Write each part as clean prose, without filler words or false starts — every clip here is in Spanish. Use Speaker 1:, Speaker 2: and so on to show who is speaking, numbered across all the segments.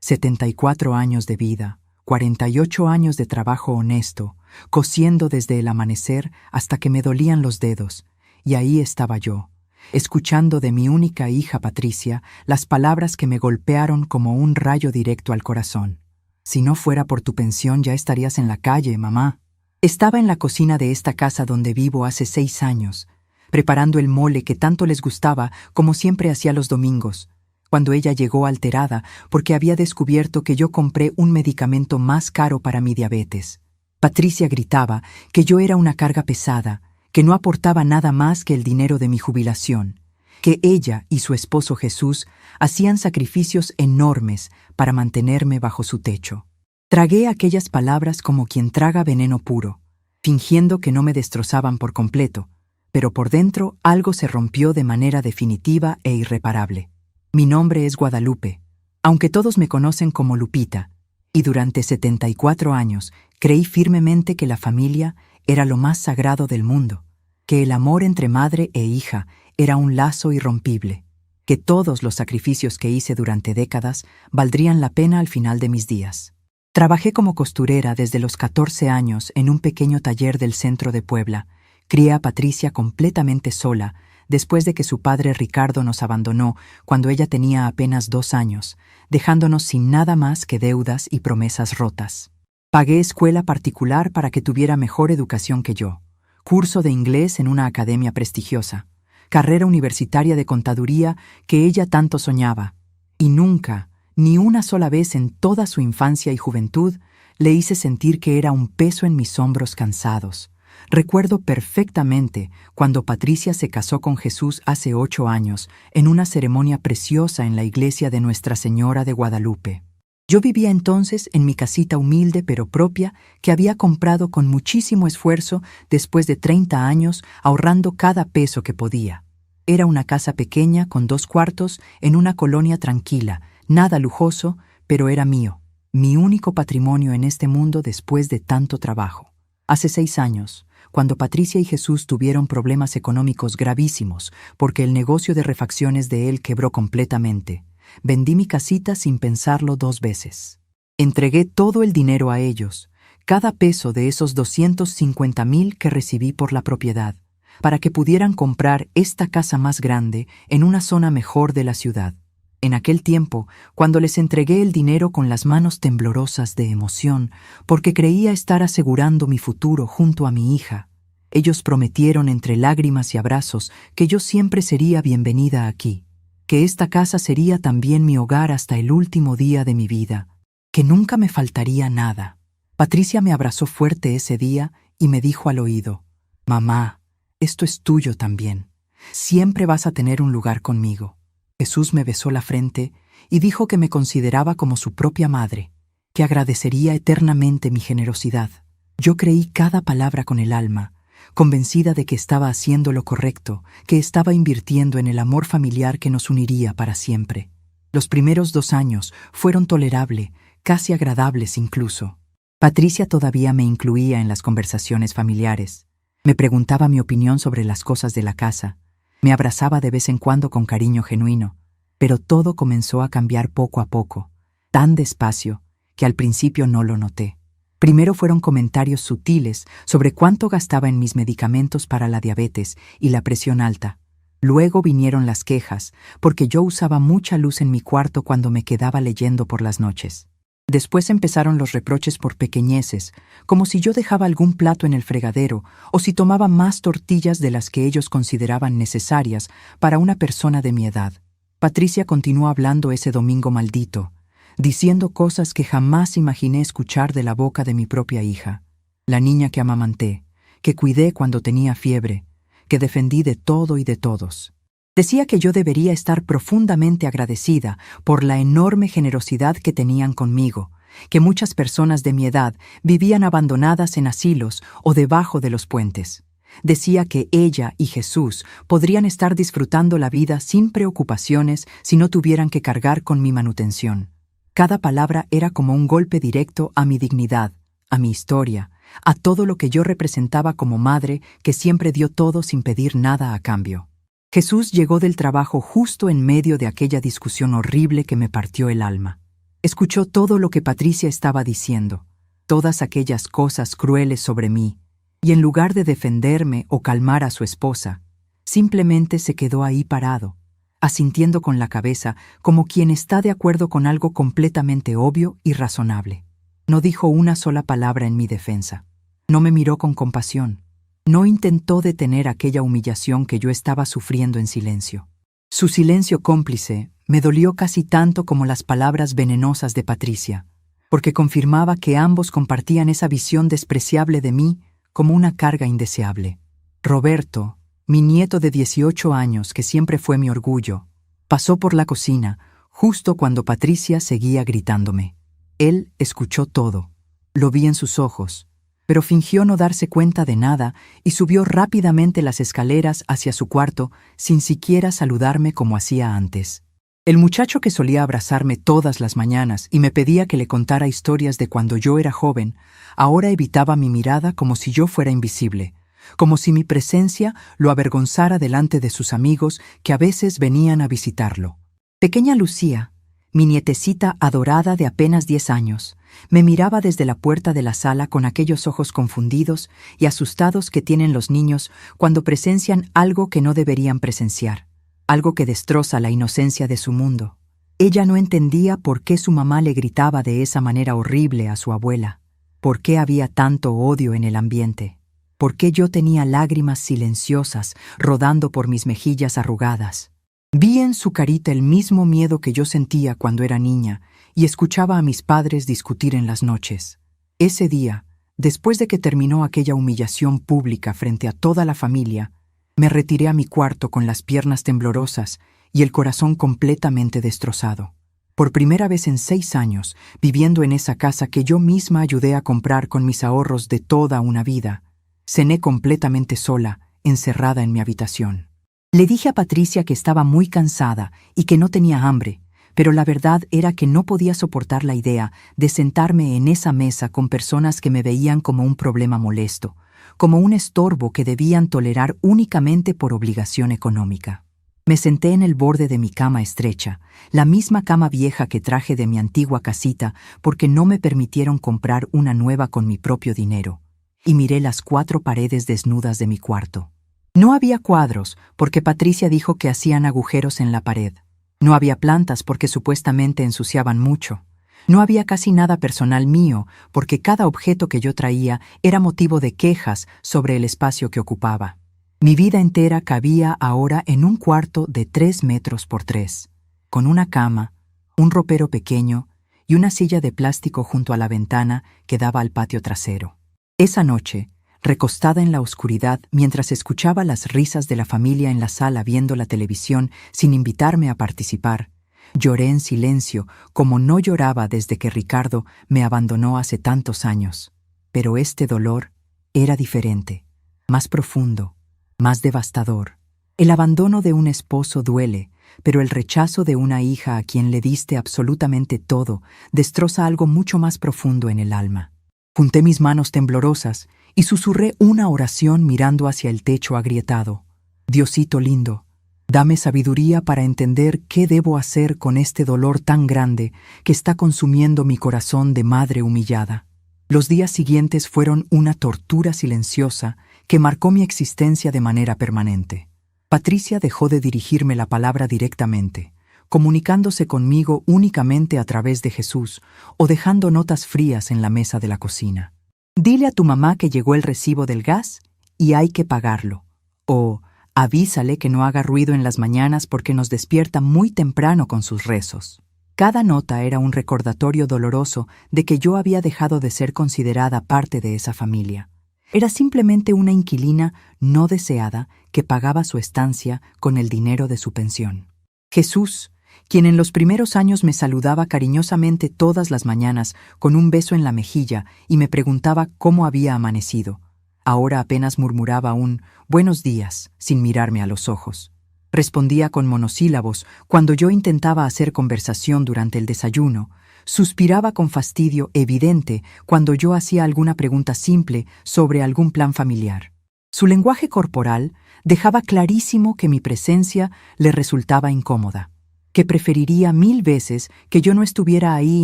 Speaker 1: 74 años de vida, 48 años de trabajo honesto, cosiendo desde el amanecer hasta que me dolían los dedos, y ahí estaba yo, escuchando de mi única hija Patricia las palabras que me golpearon como un rayo directo al corazón. Si no fuera por tu pensión ya estarías en la calle, mamá. Estaba en la cocina de esta casa donde vivo hace 6 años, preparando el mole que tanto les gustaba como siempre hacía los domingos, cuando ella llegó alterada porque había descubierto que yo compré un medicamento más caro para mi diabetes. Patricia gritaba que yo era una carga pesada, que no aportaba nada más que el dinero de mi jubilación, que ella y su esposo Jesús hacían sacrificios enormes para mantenerme bajo su techo. Tragué aquellas palabras como quien traga veneno puro, fingiendo que no me destrozaban por completo, pero por dentro algo se rompió de manera definitiva e irreparable. Mi nombre es Guadalupe, aunque todos me conocen como Lupita, y durante 74 años creí firmemente que la familia era lo más sagrado del mundo, que el amor entre madre e hija era un lazo irrompible, que todos los sacrificios que hice durante décadas valdrían la pena al final de mis días. Trabajé como costurera desde los 14 años en un pequeño taller del centro de Puebla. Crié a Patricia completamente sola, después de que su padre Ricardo nos abandonó cuando ella tenía apenas 2 años, dejándonos sin nada más que deudas y promesas rotas. Pagué escuela particular para que tuviera mejor educación que yo, curso de inglés en una academia prestigiosa, carrera universitaria de contaduría que ella tanto soñaba, y nunca, ni una sola vez en toda su infancia y juventud, le hice sentir que era un peso en mis hombros cansados. Recuerdo perfectamente cuando Patricia se casó con Jesús hace 8 años en una ceremonia preciosa en la iglesia de Nuestra Señora de Guadalupe. Yo vivía entonces en mi casita humilde pero propia que había comprado con muchísimo esfuerzo después de 30 años ahorrando cada peso que podía. Era una casa pequeña con 2 cuartos en una colonia tranquila, nada lujoso, pero era mío, mi único patrimonio en este mundo después de tanto trabajo. Hace 6 años, cuando Patricia y Jesús tuvieron problemas económicos gravísimos porque el negocio de refacciones de él quebró completamente, vendí mi casita sin pensarlo 2 veces. Entregué todo el dinero a ellos, cada peso de esos 250,000 que recibí por la propiedad, para que pudieran comprar esta casa más grande en una zona mejor de la ciudad. En aquel tiempo, cuando les entregué el dinero con las manos temblorosas de emoción, porque creía estar asegurando mi futuro junto a mi hija, ellos prometieron entre lágrimas y abrazos que yo siempre sería bienvenida aquí, que esta casa sería también mi hogar hasta el último día de mi vida, que nunca me faltaría nada. Patricia me abrazó fuerte ese día y me dijo al oído: «Mamá, esto es tuyo también. Siempre vas a tener un lugar conmigo». Jesús me besó la frente y dijo que me consideraba como su propia madre, que agradecería eternamente mi generosidad. Yo creí cada palabra con el alma, convencida de que estaba haciendo lo correcto, que estaba invirtiendo en el amor familiar que nos uniría para siempre. Los primeros 2 años fueron tolerables, casi agradables incluso. Patricia todavía me incluía en las conversaciones familiares. Me preguntaba mi opinión sobre las cosas de la casa. Me abrazaba de vez en cuando con cariño genuino, pero todo comenzó a cambiar poco a poco, tan despacio que al principio no lo noté. Primero fueron comentarios sutiles sobre cuánto gastaba en mis medicamentos para la diabetes y la presión alta. Luego vinieron las quejas, porque yo usaba mucha luz en mi cuarto cuando me quedaba leyendo por las noches. Después empezaron los reproches por pequeñeces, como si yo dejaba algún plato en el fregadero o si tomaba más tortillas de las que ellos consideraban necesarias para una persona de mi edad. Patricia continuó hablando ese domingo maldito, diciendo cosas que jamás imaginé escuchar de la boca de mi propia hija, la niña que amamanté, que cuidé cuando tenía fiebre, que defendí de todo y de todos. Decía que yo debería estar profundamente agradecida por la enorme generosidad que tenían conmigo, que muchas personas de mi edad vivían abandonadas en asilos o debajo de los puentes. Decía que ella y Jesús podrían estar disfrutando la vida sin preocupaciones si no tuvieran que cargar con mi manutención. Cada palabra era como un golpe directo a mi dignidad, a mi historia, a todo lo que yo representaba como madre que siempre dio todo sin pedir nada a cambio. Jesús llegó del trabajo justo en medio de aquella discusión horrible que me partió el alma. Escuchó todo lo que Patricia estaba diciendo, todas aquellas cosas crueles sobre mí, y en lugar de defenderme o calmar a su esposa, simplemente se quedó ahí parado, asintiendo con la cabeza como quien está de acuerdo con algo completamente obvio y razonable. No dijo una sola palabra en mi defensa. No me miró con compasión. No intentó detener aquella humillación que yo estaba sufriendo en silencio. Su silencio cómplice me dolió casi tanto como las palabras venenosas de Patricia, porque confirmaba que ambos compartían esa visión despreciable de mí como una carga indeseable. Roberto, mi nieto de 18 años, que siempre fue mi orgullo, pasó por la cocina justo cuando Patricia seguía gritándome. Él escuchó todo. Lo vi en sus ojos, pero fingió no darse cuenta de nada y subió rápidamente las escaleras hacia su cuarto sin siquiera saludarme como hacía antes. El muchacho que solía abrazarme todas las mañanas y me pedía que le contara historias de cuando yo era joven, ahora evitaba mi mirada como si yo fuera invisible, como si mi presencia lo avergonzara delante de sus amigos que a veces venían a visitarlo. Pequeña Lucía, mi nietecita adorada de apenas 10 años, me miraba desde la puerta de la sala con aquellos ojos confundidos y asustados que tienen los niños cuando presencian algo que no deberían presenciar, algo que destroza la inocencia de su mundo. Ella no entendía por qué su mamá le gritaba de esa manera horrible a su abuela, por qué había tanto odio en el ambiente, por qué yo tenía lágrimas silenciosas rodando por mis mejillas arrugadas. Vi en su carita el mismo miedo que yo sentía cuando era niña y escuchaba a mis padres discutir en las noches. Ese día, después de que terminó aquella humillación pública frente a toda la familia, me retiré a mi cuarto con las piernas temblorosas y el corazón completamente destrozado. Por primera vez en 6 años, viviendo en esa casa que yo misma ayudé a comprar con mis ahorros de toda una vida, cené completamente sola, encerrada en mi habitación. Le dije a Patricia que estaba muy cansada y que no tenía hambre, pero la verdad era que no podía soportar la idea de sentarme en esa mesa con personas que me veían como un problema molesto, como un estorbo que debían tolerar únicamente por obligación económica. Me senté en el borde de mi cama estrecha, la misma cama vieja que traje de mi antigua casita porque no me permitieron comprar una nueva con mi propio dinero, y miré las 4 paredes desnudas de mi cuarto. No había cuadros, porque Patricia dijo que hacían agujeros en la pared. No había plantas porque supuestamente ensuciaban mucho. No había casi nada personal mío, porque cada objeto que yo traía era motivo de quejas sobre el espacio que ocupaba. Mi vida entera cabía ahora en un cuarto de 3 metros por 3, con una cama, un ropero pequeño y una silla de plástico junto a la ventana que daba al patio trasero. Esa noche, recostada en la oscuridad mientras escuchaba las risas de la familia en la sala viendo la televisión sin invitarme a participar, lloré en silencio como no lloraba desde que Ricardo me abandonó hace tantos años. Pero este dolor era diferente, más profundo, más devastador. El abandono de un esposo duele, pero el rechazo de una hija a quien le diste absolutamente todo destroza algo mucho más profundo en el alma. Junté mis manos temblorosas y susurré una oración mirando hacia el techo agrietado. Diosito lindo, dame sabiduría para entender qué debo hacer con este dolor tan grande que está consumiendo mi corazón de madre humillada. Los días siguientes fueron una tortura silenciosa que marcó mi existencia de manera permanente. Patricia dejó de dirigirme la palabra directamente, comunicándose conmigo únicamente a través de Jesús o dejando notas frías en la mesa de la cocina. Dile a tu mamá que llegó el recibo del gas y hay que pagarlo. O avísale que no haga ruido en las mañanas porque nos despierta muy temprano con sus rezos. Cada nota era un recordatorio doloroso de que yo había dejado de ser considerada parte de esa familia. Era simplemente una inquilina no deseada que pagaba su estancia con el dinero de su pensión. Jesús, quien en los primeros años me saludaba cariñosamente todas las mañanas con un beso en la mejilla y me preguntaba cómo había amanecido, ahora apenas murmuraba un «buenos días» sin mirarme a los ojos. Respondía con monosílabos cuando yo intentaba hacer conversación durante el desayuno, suspiraba con fastidio evidente cuando yo hacía alguna pregunta simple sobre algún plan familiar. Su lenguaje corporal dejaba clarísimo que mi presencia le resultaba incómoda. que preferiría 1000 veces que yo no estuviera ahí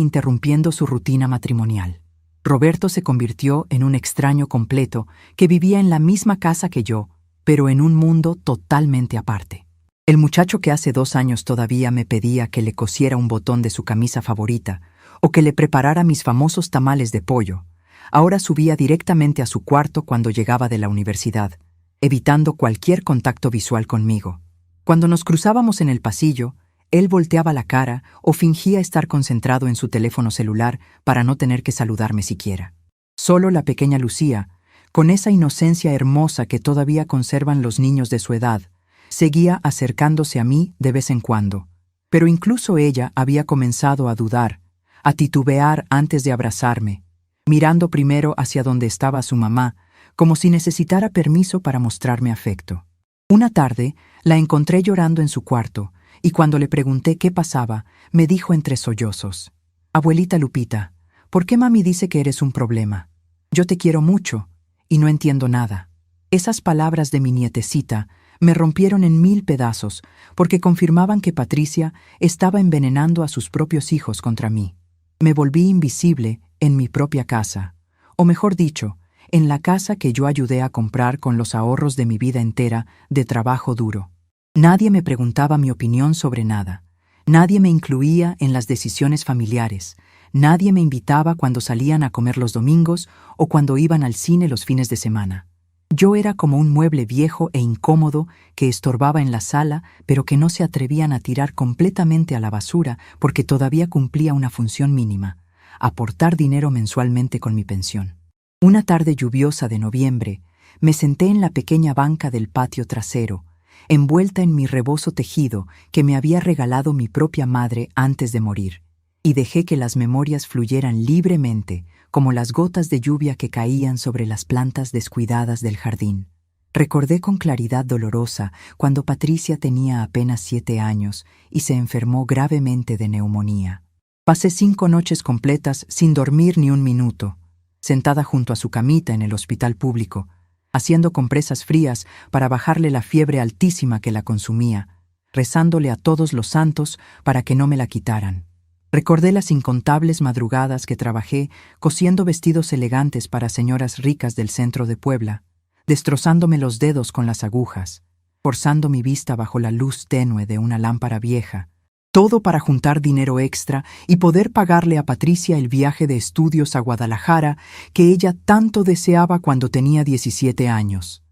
Speaker 1: interrumpiendo su rutina matrimonial. Roberto se convirtió en un extraño completo que vivía en la misma casa que yo, pero en un mundo totalmente aparte. El muchacho que hace 2 años todavía me pedía que le cosiera un botón de su camisa favorita o que le preparara mis famosos tamales de pollo, ahora subía directamente a su cuarto cuando llegaba de la universidad, evitando cualquier contacto visual conmigo. Cuando nos cruzábamos en el pasillo, él volteaba la cara o fingía estar concentrado en su teléfono celular para no tener que saludarme siquiera. Solo la pequeña Lucía, con esa inocencia hermosa que todavía conservan los niños de su edad, seguía acercándose a mí de vez en cuando. Pero incluso ella había comenzado a dudar, a titubear antes de abrazarme, mirando primero hacia donde estaba su mamá, como si necesitara permiso para mostrarme afecto. Una tarde la encontré llorando en su cuarto, y cuando le pregunté qué pasaba, me dijo entre sollozos: «Abuelita Lupita, ¿por qué mami dice que eres un problema? Yo te quiero mucho, y no entiendo nada». Esas palabras de mi nietecita me rompieron en 1000 pedazos, porque confirmaban que Patricia estaba envenenando a sus propios hijos contra mí. Me volví invisible en mi propia casa, o mejor dicho, en la casa que yo ayudé a comprar con los ahorros de mi vida entera de trabajo duro. Nadie me preguntaba mi opinión sobre nada. Nadie me incluía en las decisiones familiares. Nadie me invitaba cuando salían a comer los domingos o cuando iban al cine los fines de semana. Yo era como un mueble viejo e incómodo que estorbaba en la sala, pero que no se atrevían a tirar completamente a la basura porque todavía cumplía una función mínima: aportar dinero mensualmente con mi pensión. Una tarde lluviosa de noviembre, me senté en la pequeña banca del patio trasero, envuelta en mi rebozo tejido que me había regalado mi propia madre antes de morir, y dejé que las memorias fluyeran libremente como las gotas de lluvia que caían sobre las plantas descuidadas del jardín. Recordé con claridad dolorosa cuando Patricia tenía apenas 7 años y se enfermó gravemente de neumonía. Pasé 5 noches completas sin dormir ni un minuto, sentada junto a su camita en el hospital público, haciendo compresas frías para bajarle la fiebre altísima que la consumía, rezándole a todos los santos para que no me la quitaran. Recordé las incontables madrugadas que trabajé cosiendo vestidos elegantes para señoras ricas del centro de Puebla, destrozándome los dedos con las agujas, forzando mi vista bajo la luz tenue de una lámpara vieja, todo para juntar dinero extra y poder pagarle a Patricia el viaje de estudios a Guadalajara que ella tanto deseaba cuando tenía 17 años.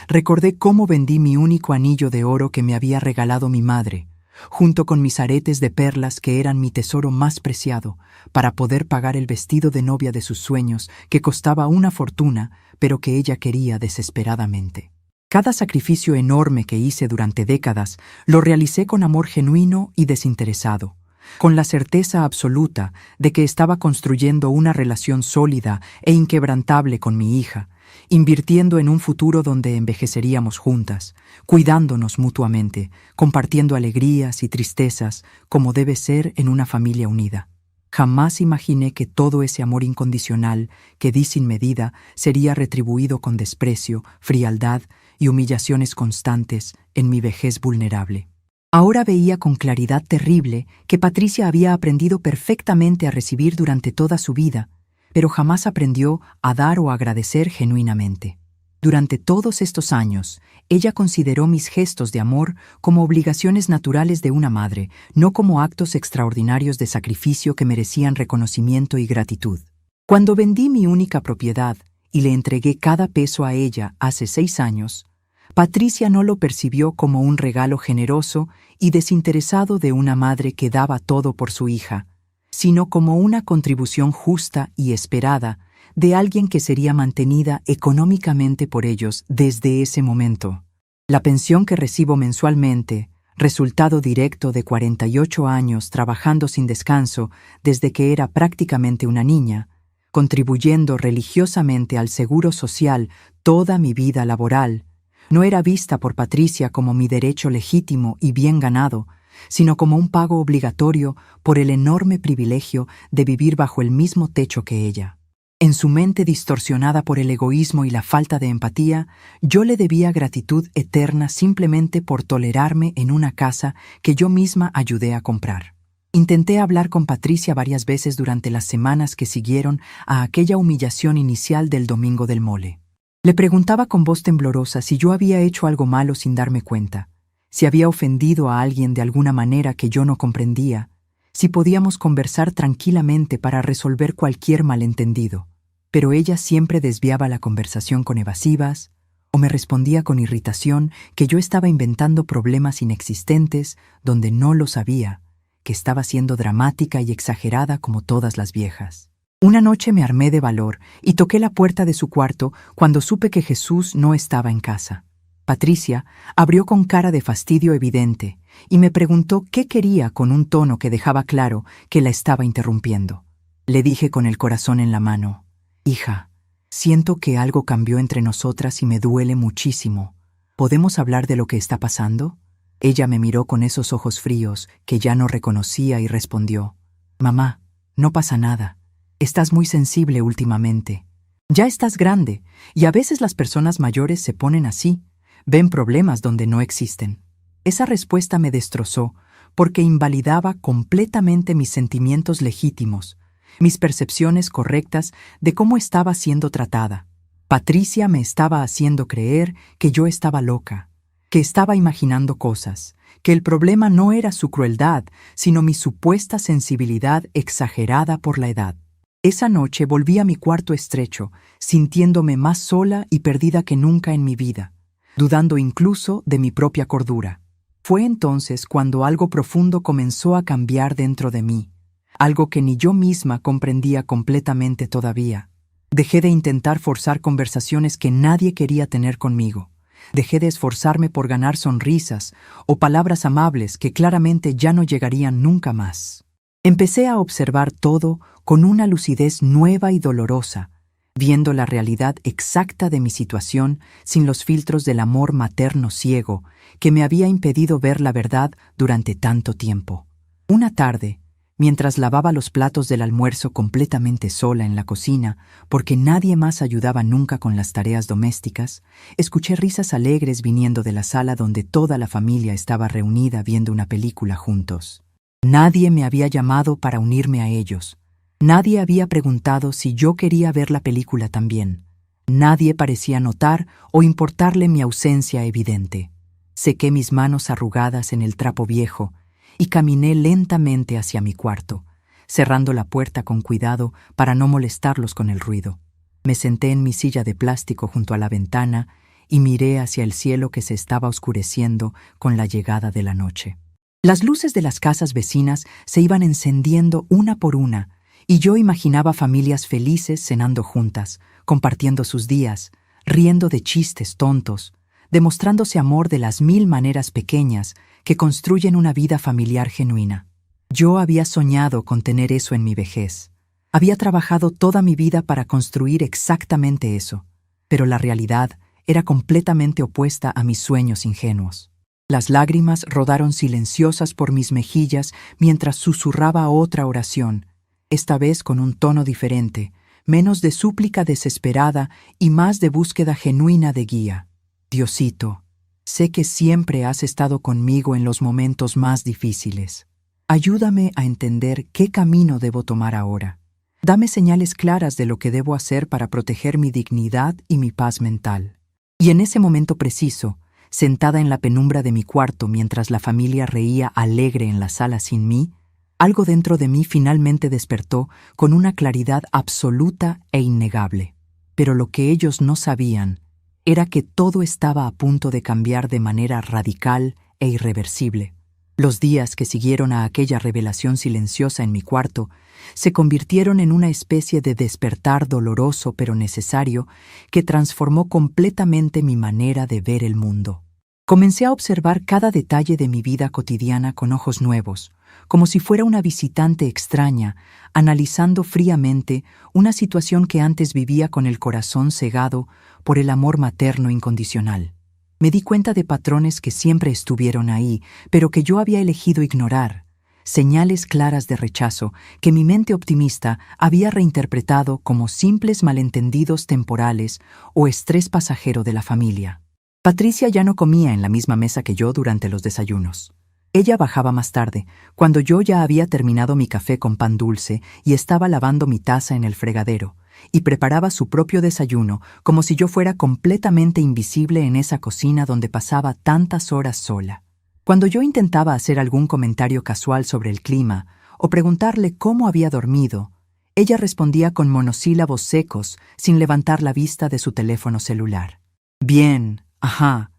Speaker 1: Recordé cómo vendí mi único anillo de oro que me había regalado mi madre, junto con mis aretes de perlas que eran mi tesoro más preciado, para poder pagar el vestido de novia de sus sueños que costaba una fortuna, pero que ella quería desesperadamente. Cada sacrificio enorme que hice durante décadas lo realicé con amor genuino y desinteresado, con la certeza absoluta de que estaba construyendo una relación sólida e inquebrantable con mi hija, invirtiendo en un futuro donde envejeceríamos juntas, cuidándonos mutuamente, compartiendo alegrías y tristezas como debe ser en una familia unida. Jamás imaginé que todo ese amor incondicional que di sin medida sería retribuido con desprecio, frialdad y humillaciones constantes en mi vejez vulnerable. Ahora veía con claridad terrible que Patricia había aprendido perfectamente a recibir durante toda su vida, pero jamás aprendió a dar o agradecer genuinamente. Durante todos estos años, ella consideró mis gestos de amor como obligaciones naturales de una madre, no como actos extraordinarios de sacrificio que merecían reconocimiento y gratitud. Cuando vendí mi única propiedad y le entregué cada peso a ella hace 6 años, Patricia no lo percibió como un regalo generoso y desinteresado de una madre que daba todo por su hija, sino como una contribución justa y esperada de alguien que sería mantenida económicamente por ellos desde ese momento. La pensión que recibo mensualmente, resultado directo de 48 años trabajando sin descanso desde que era prácticamente una niña, contribuyendo religiosamente al seguro social toda mi vida laboral, no era vista por Patricia como mi derecho legítimo y bien ganado, sino como un pago obligatorio por el enorme privilegio de vivir bajo el mismo techo que ella. En su mente distorsionada por el egoísmo y la falta de empatía, yo le debía gratitud eterna simplemente por tolerarme en una casa que yo misma ayudé a comprar. Intenté hablar con Patricia varias veces durante las semanas que siguieron a aquella humillación inicial del domingo del mole. Le preguntaba con voz temblorosa si yo había hecho algo malo sin darme cuenta, si había ofendido a alguien de alguna manera que yo no comprendía, si podíamos conversar tranquilamente para resolver cualquier malentendido. Pero ella siempre desviaba la conversación con evasivas, o me respondía con irritación que yo estaba inventando problemas inexistentes donde no los había, que estaba siendo dramática y exagerada como todas las viejas. Una noche me armé de valor y toqué la puerta de su cuarto cuando supe que Jesús no estaba en casa. Patricia abrió con cara de fastidio evidente y me preguntó qué quería con un tono que dejaba claro que la estaba interrumpiendo. Le dije con el corazón en la mano: «Hija, siento que algo cambió entre nosotras y me duele muchísimo. ¿Podemos hablar de lo que está pasando?». Ella me miró con esos ojos fríos que ya no reconocía y respondió: «Mamá, no pasa nada. Estás muy sensible últimamente. Ya estás grande, y a veces las personas mayores se ponen así, ven problemas donde no existen». Esa respuesta me destrozó porque invalidaba completamente mis sentimientos legítimos, mis percepciones correctas de cómo estaba siendo tratada. Patricia me estaba haciendo creer que yo estaba loca, que estaba imaginando cosas, que el problema no era su crueldad, sino mi supuesta sensibilidad exagerada por la edad. Esa noche volví a mi cuarto estrecho, sintiéndome más sola y perdida que nunca en mi vida, dudando incluso de mi propia cordura. Fue entonces cuando algo profundo comenzó a cambiar dentro de mí, algo que ni yo misma comprendía completamente todavía. Dejé de intentar forzar conversaciones que nadie quería tener conmigo. Dejé de esforzarme por ganar sonrisas o palabras amables que claramente ya no llegarían nunca más. Empecé a observar todo con una lucidez nueva y dolorosa, viendo la realidad exacta de mi situación sin los filtros del amor materno ciego que me había impedido ver la verdad durante tanto tiempo. Una tarde, mientras lavaba los platos del almuerzo completamente sola en la cocina, porque nadie más ayudaba nunca con las tareas domésticas, escuché risas alegres viniendo de la sala donde toda la familia estaba reunida viendo una película juntos. Nadie me había llamado para unirme a ellos. Nadie había preguntado si yo quería ver la película también. Nadie parecía notar o importarle mi ausencia evidente. Sequé mis manos arrugadas en el trapo viejo y caminé lentamente hacia mi cuarto, cerrando la puerta con cuidado para no molestarlos con el ruido. Me senté en mi silla de plástico junto a la ventana y miré hacia el cielo que se estaba oscureciendo con la llegada de la noche. Las luces de las casas vecinas se iban encendiendo una por una, y yo imaginaba familias felices cenando juntas, compartiendo sus días, riendo de chistes tontos, demostrándose amor de las 1000 maneras pequeñas que construyen una vida familiar genuina. Yo había soñado con tener eso en mi vejez. Había trabajado toda mi vida para construir exactamente eso, pero la realidad era completamente opuesta a mis sueños ingenuos. Las lágrimas rodaron silenciosas por mis mejillas mientras susurraba otra oración, esta vez con un tono diferente, menos de súplica desesperada y más de búsqueda genuina de guía. Diosito, sé que siempre has estado conmigo en los momentos más difíciles. Ayúdame a entender qué camino debo tomar ahora. Dame señales claras de lo que debo hacer para proteger mi dignidad y mi paz mental. Y en ese momento preciso, sentada en la penumbra de mi cuarto mientras la familia reía alegre en la sala sin mí, algo dentro de mí finalmente despertó con una claridad absoluta e innegable. Pero lo que ellos no sabían era que todo estaba a punto de cambiar de manera radical e irreversible. Los días que siguieron a aquella revelación silenciosa en mi cuarto se convirtieron en una especie de despertar doloroso pero necesario que transformó completamente mi manera de ver el mundo. Comencé a observar cada detalle de mi vida cotidiana con ojos nuevos, como si fuera una visitante extraña, analizando fríamente una situación que antes vivía con el corazón cegado por el amor materno incondicional. Me di cuenta de patrones que siempre estuvieron ahí, pero que yo había elegido ignorar, señales claras de rechazo que mi mente optimista había reinterpretado como simples malentendidos temporales o estrés pasajero de la familia. Patricia ya no comía en la misma mesa que yo durante los desayunos. Ella bajaba más tarde, cuando yo ya había terminado mi café con pan dulce y estaba lavando mi taza en el fregadero, y preparaba su propio desayuno como si yo fuera completamente invisible en esa cocina donde pasaba tantas horas sola. Cuando yo intentaba hacer algún comentario casual sobre el clima o preguntarle cómo había dormido, ella respondía con monosílabos secos sin levantar la vista de su teléfono celular. Bien, ajá,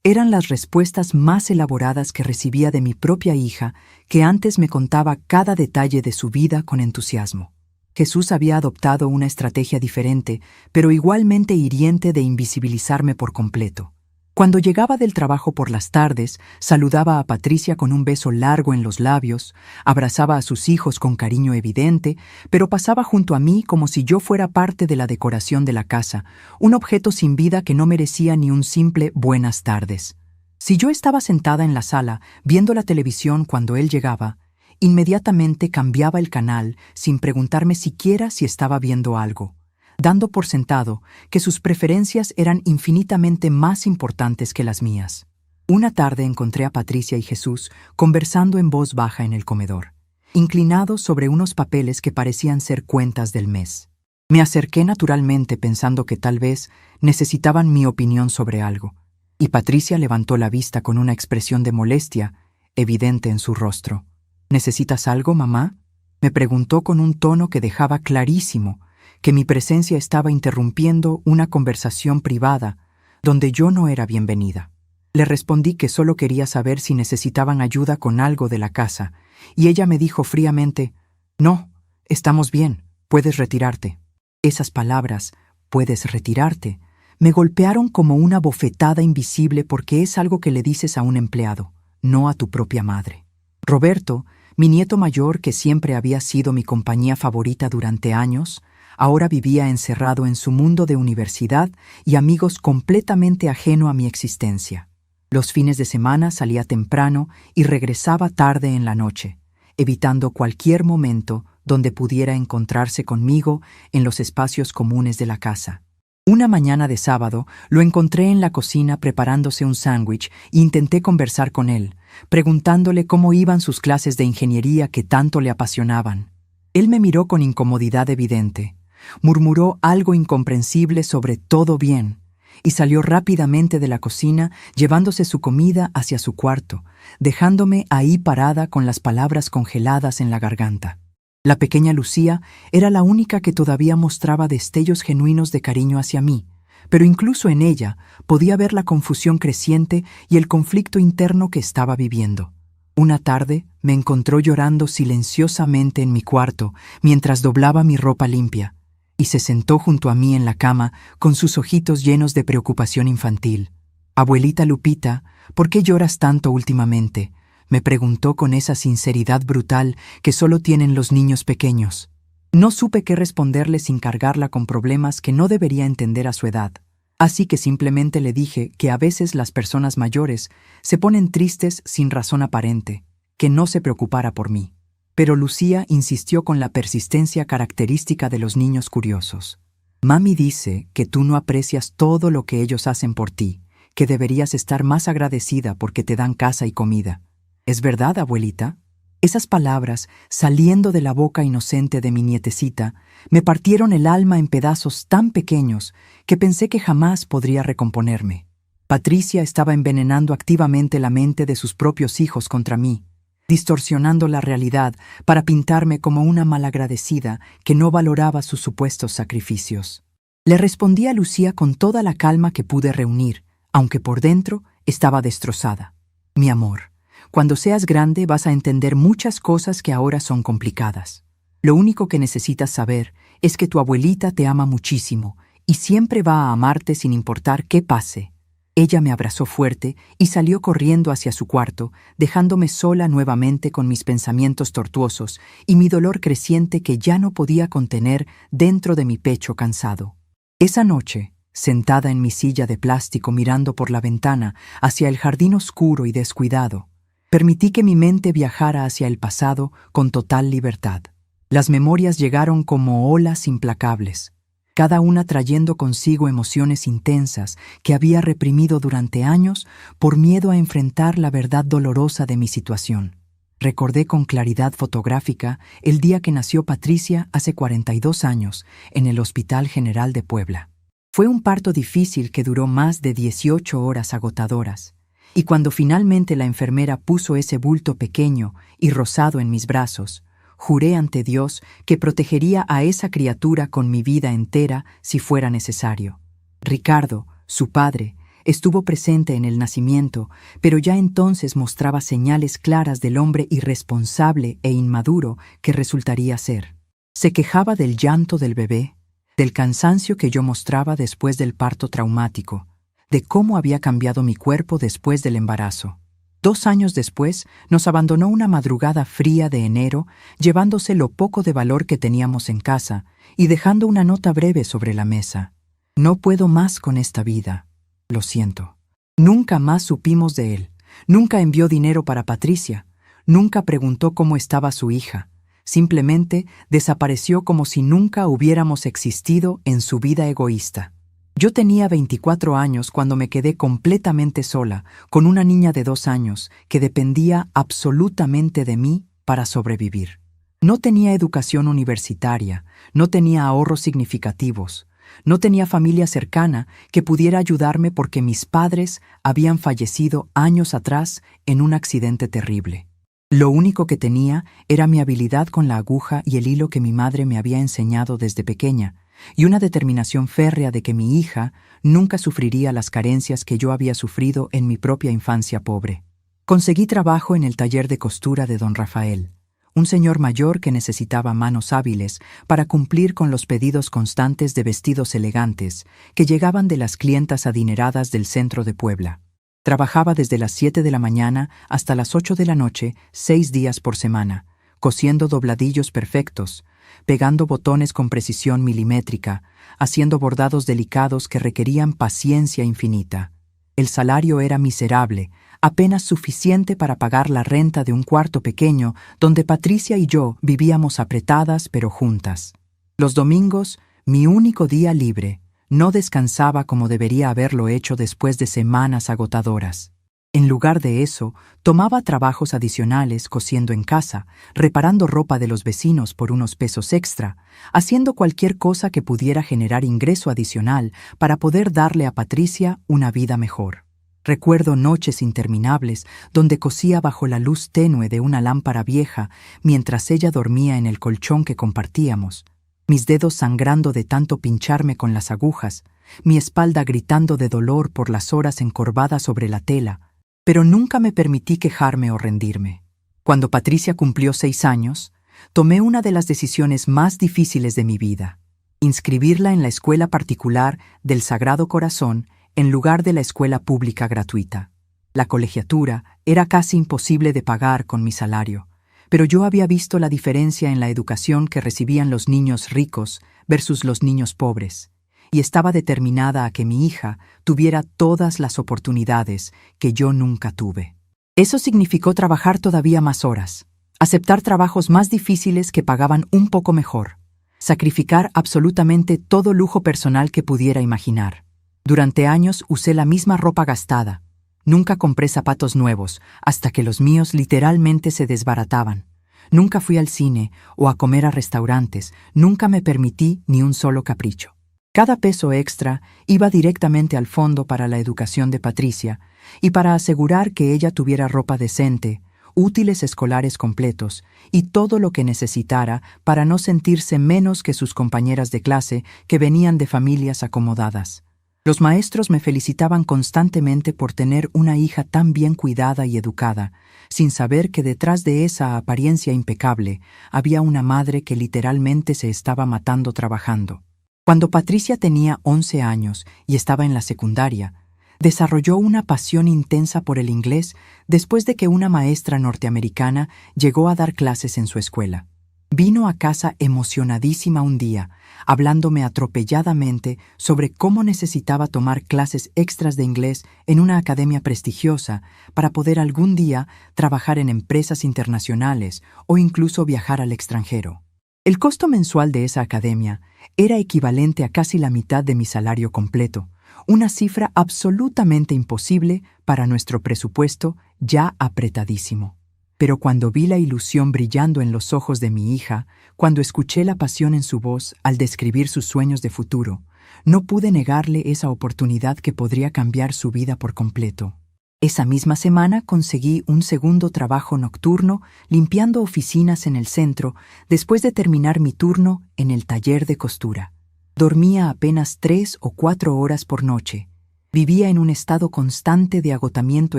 Speaker 1: eran las respuestas más elaboradas que recibía de mi propia hija, que antes me contaba cada detalle de su vida con entusiasmo. Jesús había adoptado una estrategia diferente, pero igualmente hiriente de invisibilizarme por completo. Cuando llegaba del trabajo por las tardes, saludaba a Patricia con un beso largo en los labios, abrazaba a sus hijos con cariño evidente, pero pasaba junto a mí como si yo fuera parte de la decoración de la casa, un objeto sin vida que no merecía ni un simple buenas tardes. Si yo estaba sentada en la sala, viendo la televisión cuando él llegaba, inmediatamente cambiaba el canal sin preguntarme siquiera si estaba viendo algo, dando por sentado que sus preferencias eran infinitamente más importantes que las mías. Una tarde encontré a Patricia y Jesús conversando en voz baja en el comedor, inclinados sobre unos papeles que parecían ser cuentas del mes. Me acerqué naturalmente pensando que tal vez necesitaban mi opinión sobre algo, y Patricia levantó la vista con una expresión de molestia evidente en su rostro. ¿Necesitas algo, mamá?, me preguntó con un tono que dejaba clarísimo que mi presencia estaba interrumpiendo una conversación privada donde yo no era bienvenida. Le respondí que solo quería saber si necesitaban ayuda con algo de la casa, y ella me dijo fríamente: «No, estamos bien, puedes retirarte». Esas palabras, «puedes retirarte», me golpearon como una bofetada invisible porque es algo que le dices a un empleado, no a tu propia madre. Roberto, mi nieto mayor, que siempre había sido mi compañía favorita durante años, ahora vivía encerrado en su mundo de universidad y amigos completamente ajeno a mi existencia. Los fines de semana salía temprano y regresaba tarde en la noche, evitando cualquier momento donde pudiera encontrarse conmigo en los espacios comunes de la casa. Una mañana de sábado lo encontré en la cocina preparándose un sándwich e intenté conversar con él, preguntándole cómo iban sus clases de ingeniería que tanto le apasionaban. Él me miró con incomodidad evidente, murmuró algo incomprensible sobre «todo bien» y salió rápidamente de la cocina llevándose su comida hacia su cuarto, dejándome ahí parada con las palabras congeladas en la garganta. La pequeña Lucía era la única que todavía mostraba destellos genuinos de cariño hacia mí, pero incluso en ella podía ver la confusión creciente y el conflicto interno que estaba viviendo. Una tarde me encontró llorando silenciosamente en mi cuarto mientras doblaba mi ropa limpia, y se sentó junto a mí en la cama con sus ojitos llenos de preocupación infantil. «Abuelita Lupita, ¿por qué lloras tanto últimamente?», me preguntó con esa sinceridad brutal que solo tienen los niños pequeños. No supe qué responderle sin cargarla con problemas que no debería entender a su edad, así que simplemente le dije que a veces las personas mayores se ponen tristes sin razón aparente, que no se preocupara por mí. Pero Lucía insistió con la persistencia característica de los niños curiosos. «Mami dice que tú no aprecias todo lo que ellos hacen por ti, que deberías estar más agradecida porque te dan casa y comida. ¿Es verdad, abuelita?». Esas palabras, saliendo de la boca inocente de mi nietecita, me partieron el alma en pedazos tan pequeños que pensé que jamás podría recomponerme. Patricia estaba envenenando activamente la mente de sus propios hijos contra mí, distorsionando la realidad para pintarme como una malagradecida que no valoraba sus supuestos sacrificios. Le respondí a Lucía con toda la calma que pude reunir, aunque por dentro estaba destrozada. «Mi amor, cuando seas grande vas a entender muchas cosas que ahora son complicadas. Lo único que necesitas saber es que tu abuelita te ama muchísimo y siempre va a amarte sin importar qué pase». Ella me abrazó fuerte y salió corriendo hacia su cuarto, dejándome sola nuevamente con mis pensamientos tortuosos y mi dolor creciente que ya no podía contener dentro de mi pecho cansado. Esa noche, sentada en mi silla de plástico mirando por la ventana hacia el jardín oscuro y descuidado, Permití que mi mente viajara hacia el pasado con total libertad. Las memorias llegaron como olas implacables, cada una trayendo consigo emociones intensas que había reprimido durante años por miedo a enfrentar la verdad dolorosa de mi situación. Recordé con claridad fotográfica el día que nació Patricia hace 42 años en el Hospital General de Puebla. Fue un parto difícil que duró más de 18 horas agotadoras, y cuando finalmente la enfermera puso ese bulto pequeño y rosado en mis brazos, juré ante Dios que protegería a esa criatura con mi vida entera si fuera necesario. Ricardo, su padre, estuvo presente en el nacimiento, pero ya entonces mostraba señales claras del hombre irresponsable e inmaduro que resultaría ser. Se quejaba del llanto del bebé, del cansancio que yo mostraba después del parto traumático, de cómo había cambiado mi cuerpo después del embarazo. 2 años después, nos abandonó una madrugada fría de enero, llevándose lo poco de valor que teníamos en casa y dejando una nota breve sobre la mesa. No puedo más con esta vida. Lo siento. Nunca más supimos de él. Nunca envió dinero para Patricia. Nunca preguntó cómo estaba su hija. Simplemente desapareció como si nunca hubiéramos existido en su vida egoísta. Yo tenía 24 años cuando me quedé completamente sola, con una niña de 2 años que dependía absolutamente de mí para sobrevivir. No tenía educación universitaria, no tenía ahorros significativos, no tenía familia cercana que pudiera ayudarme porque mis padres habían fallecido años atrás en un accidente terrible. Lo único que tenía era mi habilidad con la aguja y el hilo que mi madre me había enseñado desde pequeña, y una determinación férrea de que mi hija nunca sufriría las carencias que yo había sufrido en mi propia infancia pobre. Conseguí trabajo en el taller de costura de don Rafael, un señor mayor que necesitaba manos hábiles para cumplir con los pedidos constantes de vestidos elegantes que llegaban de las clientas adineradas del centro de Puebla. Trabajaba desde las 7 de la mañana hasta las 8 de la noche, 6 días por semana, cosiendo dobladillos perfectos, pegando botones con precisión milimétrica, haciendo bordados delicados que requerían paciencia infinita. El salario era miserable, apenas suficiente para pagar la renta de un cuarto pequeño donde Patricia y yo vivíamos apretadas pero juntas. Los domingos, mi único día libre, no descansaba como debería haberlo hecho después de semanas agotadoras. En lugar de eso, tomaba trabajos adicionales cosiendo en casa, reparando ropa de los vecinos por unos pesos extra, haciendo cualquier cosa que pudiera generar ingreso adicional para poder darle a Patricia una vida mejor. Recuerdo noches interminables donde cosía bajo la luz tenue de una lámpara vieja mientras ella dormía en el colchón que compartíamos, mis dedos sangrando de tanto pincharme con las agujas, mi espalda gritando de dolor por las horas encorvadas sobre la tela, pero nunca me permití quejarme o rendirme. Cuando Patricia cumplió 6 años, tomé una de las decisiones más difíciles de mi vida: inscribirla en la escuela particular del Sagrado Corazón en lugar de la escuela pública gratuita. La colegiatura era casi imposible de pagar con mi salario, pero yo había visto la diferencia en la educación que recibían los niños ricos versus los niños pobres, y estaba determinada a que mi hija tuviera todas las oportunidades que yo nunca tuve. Eso significó trabajar todavía más horas, aceptar trabajos más difíciles que pagaban un poco mejor, sacrificar absolutamente todo lujo personal que pudiera imaginar. Durante años usé la misma ropa gastada. Nunca compré zapatos nuevos hasta que los míos literalmente se desbarataban. Nunca fui al cine o a comer a restaurantes. Nunca me permití ni un solo capricho. Cada peso extra iba directamente al fondo para la educación de Patricia y para asegurar que ella tuviera ropa decente, útiles escolares completos y todo lo que necesitara para no sentirse menos que sus compañeras de clase que venían de familias acomodadas. Los maestros me felicitaban constantemente por tener una hija tan bien cuidada y educada, sin saber que detrás de esa apariencia impecable había una madre que literalmente se estaba matando trabajando. Cuando Patricia tenía 11 años y estaba en la secundaria, desarrolló una pasión intensa por el inglés después de que una maestra norteamericana llegó a dar clases en su escuela. Vino a casa emocionadísima un día, hablándome atropelladamente sobre cómo necesitaba tomar clases extras de inglés en una academia prestigiosa para poder algún día trabajar en empresas internacionales o incluso viajar al extranjero. El costo mensual de esa academia era equivalente a casi la mitad de mi salario completo, una cifra absolutamente imposible para nuestro presupuesto ya apretadísimo. Pero cuando vi la ilusión brillando en los ojos de mi hija, cuando escuché la pasión en su voz al describir sus sueños de futuro, no pude negarle esa oportunidad que podría cambiar su vida por completo. Esa misma semana conseguí un segundo trabajo nocturno limpiando oficinas en el centro después de terminar mi turno en el taller de costura. Dormía apenas 3 o 4 horas por noche. Vivía en un estado constante de agotamiento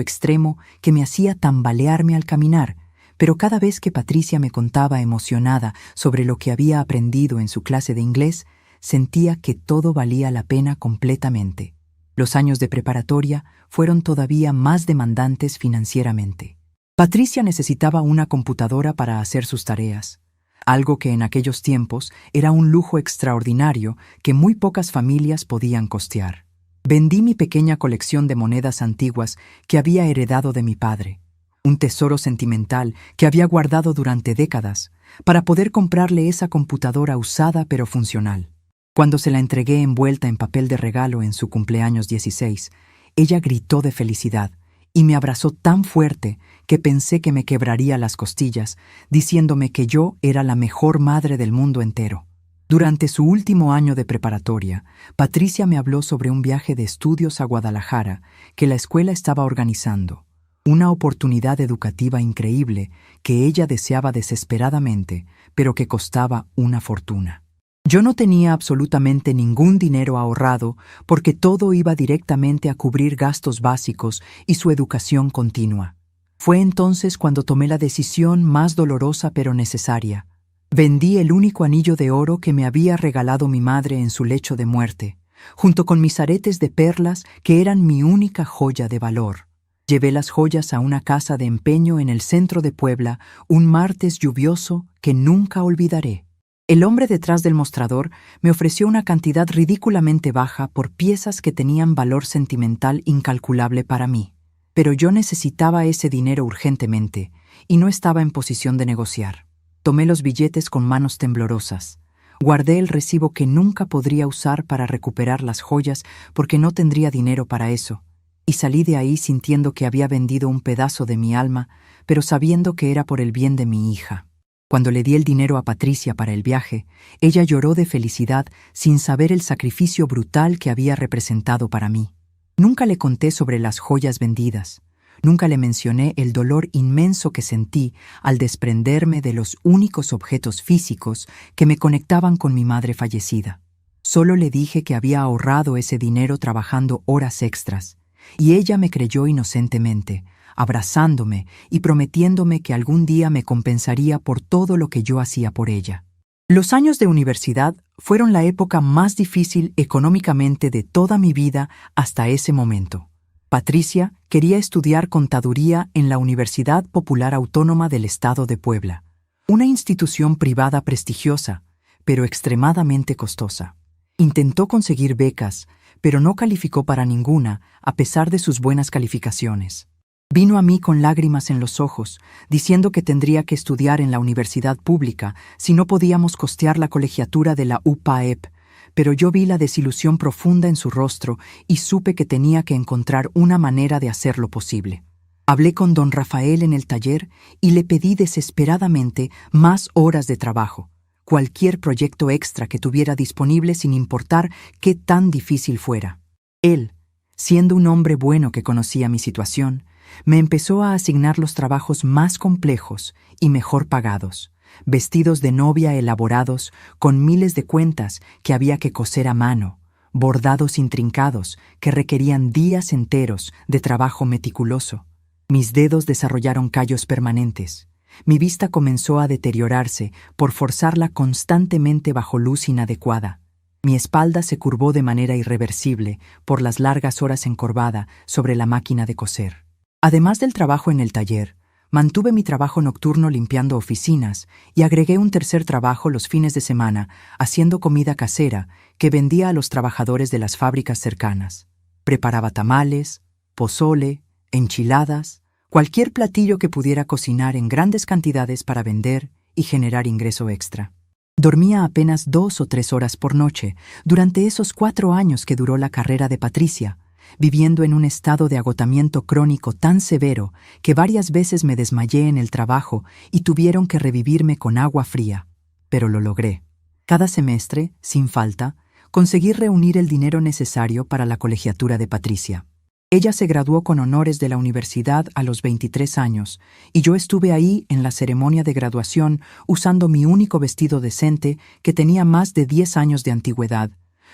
Speaker 1: extremo que me hacía tambalearme al caminar, pero cada vez que Patricia me contaba emocionada sobre lo que había aprendido en su clase de inglés, sentía que todo valía la pena completamente. Los años de preparatoria fueron todavía más demandantes financieramente. Patricia necesitaba una computadora para hacer sus tareas, algo que en aquellos tiempos era un lujo extraordinario que muy pocas familias podían costear. Vendí mi pequeña colección de monedas antiguas que había heredado de mi padre, un tesoro sentimental que había guardado durante décadas, para poder comprarle esa computadora usada pero funcional. Cuando se la entregué envuelta en papel de regalo en su cumpleaños 16, ella gritó de felicidad y me abrazó tan fuerte que pensé que me quebraría las costillas, diciéndome que yo era la mejor madre del mundo entero. Durante su último año de preparatoria, Patricia me habló sobre un viaje de estudios a Guadalajara que la escuela estaba organizando, una oportunidad educativa increíble que ella deseaba desesperadamente, pero que costaba una fortuna. Yo no tenía absolutamente ningún dinero ahorrado porque todo iba directamente a cubrir gastos básicos y su educación continua. Fue entonces cuando tomé la decisión más dolorosa pero necesaria. Vendí el único anillo de oro que me había regalado mi madre en su lecho de muerte, junto con mis aretes de perlas que eran mi única joya de valor. Llevé las joyas a una casa de empeño en el centro de Puebla un martes lluvioso que nunca olvidaré. El hombre detrás del mostrador me ofreció una cantidad ridículamente baja por piezas que tenían valor sentimental incalculable para mí. Pero yo necesitaba ese dinero urgentemente y no estaba en posición de negociar. Tomé los billetes con manos temblorosas. Guardé el recibo que nunca podría usar para recuperar las joyas porque no tendría dinero para eso, y salí de ahí sintiendo que había vendido un pedazo de mi alma, pero sabiendo que era por el bien de mi hija. Cuando le di el dinero a Patricia para el viaje, ella lloró de felicidad sin saber el sacrificio brutal que había representado para mí. Nunca le conté sobre las joyas vendidas. Nunca le mencioné el dolor inmenso que sentí al desprenderme de los únicos objetos físicos que me conectaban con mi madre fallecida. Solo le dije que había ahorrado ese dinero trabajando horas extras, y ella me creyó inocentemente, abrazándome y prometiéndome que algún día me compensaría por todo lo que yo hacía por ella. Los años de universidad fueron la época más difícil económicamente de toda mi vida hasta ese momento. Patricia quería estudiar contaduría en la Universidad Popular Autónoma del Estado de Puebla, una institución privada prestigiosa, pero extremadamente costosa. Intentó conseguir becas, pero no calificó para ninguna a pesar de sus buenas calificaciones. Vino a mí con lágrimas en los ojos, diciendo que tendría que estudiar en la universidad pública si no podíamos costear la colegiatura de la UPAEP, pero yo vi la desilusión profunda en su rostro y supe que tenía que encontrar una manera de hacerlo posible. Hablé con don Rafael en el taller y le pedí desesperadamente más horas de trabajo, cualquier proyecto extra que tuviera disponible sin importar qué tan difícil fuera. Él, siendo un hombre bueno que conocía mi situación, me empezó a asignar los trabajos más complejos y mejor pagados, vestidos de novia elaborados con miles de cuentas que había que coser a mano, bordados intrincados que requerían días enteros de trabajo meticuloso. Mis dedos desarrollaron callos permanentes. Mi vista comenzó a deteriorarse por forzarla constantemente bajo luz inadecuada. Mi espalda se curvó de manera irreversible por las largas horas encorvada sobre la máquina de coser. Además del trabajo en el taller, Mantuve mi trabajo nocturno limpiando oficinas y agregué un tercer trabajo los fines de semana haciendo comida casera que vendía a los trabajadores de las fábricas cercanas. Preparaba tamales, pozole, enchiladas, cualquier platillo que pudiera cocinar en grandes cantidades para vender y generar ingreso extra. Dormía apenas 2 o 3 horas por noche durante esos 4 años que duró la carrera de Patricia, viviendo en un estado de agotamiento crónico tan severo que varias veces me desmayé en el trabajo y tuvieron que revivirme con agua fría. Pero lo logré. Cada semestre, sin falta, conseguí reunir el dinero necesario para la colegiatura de Patricia. Ella se graduó con honores de la universidad a los 23 años, y yo estuve ahí en la ceremonia de graduación usando mi único vestido decente que tenía más de 10 años de antigüedad,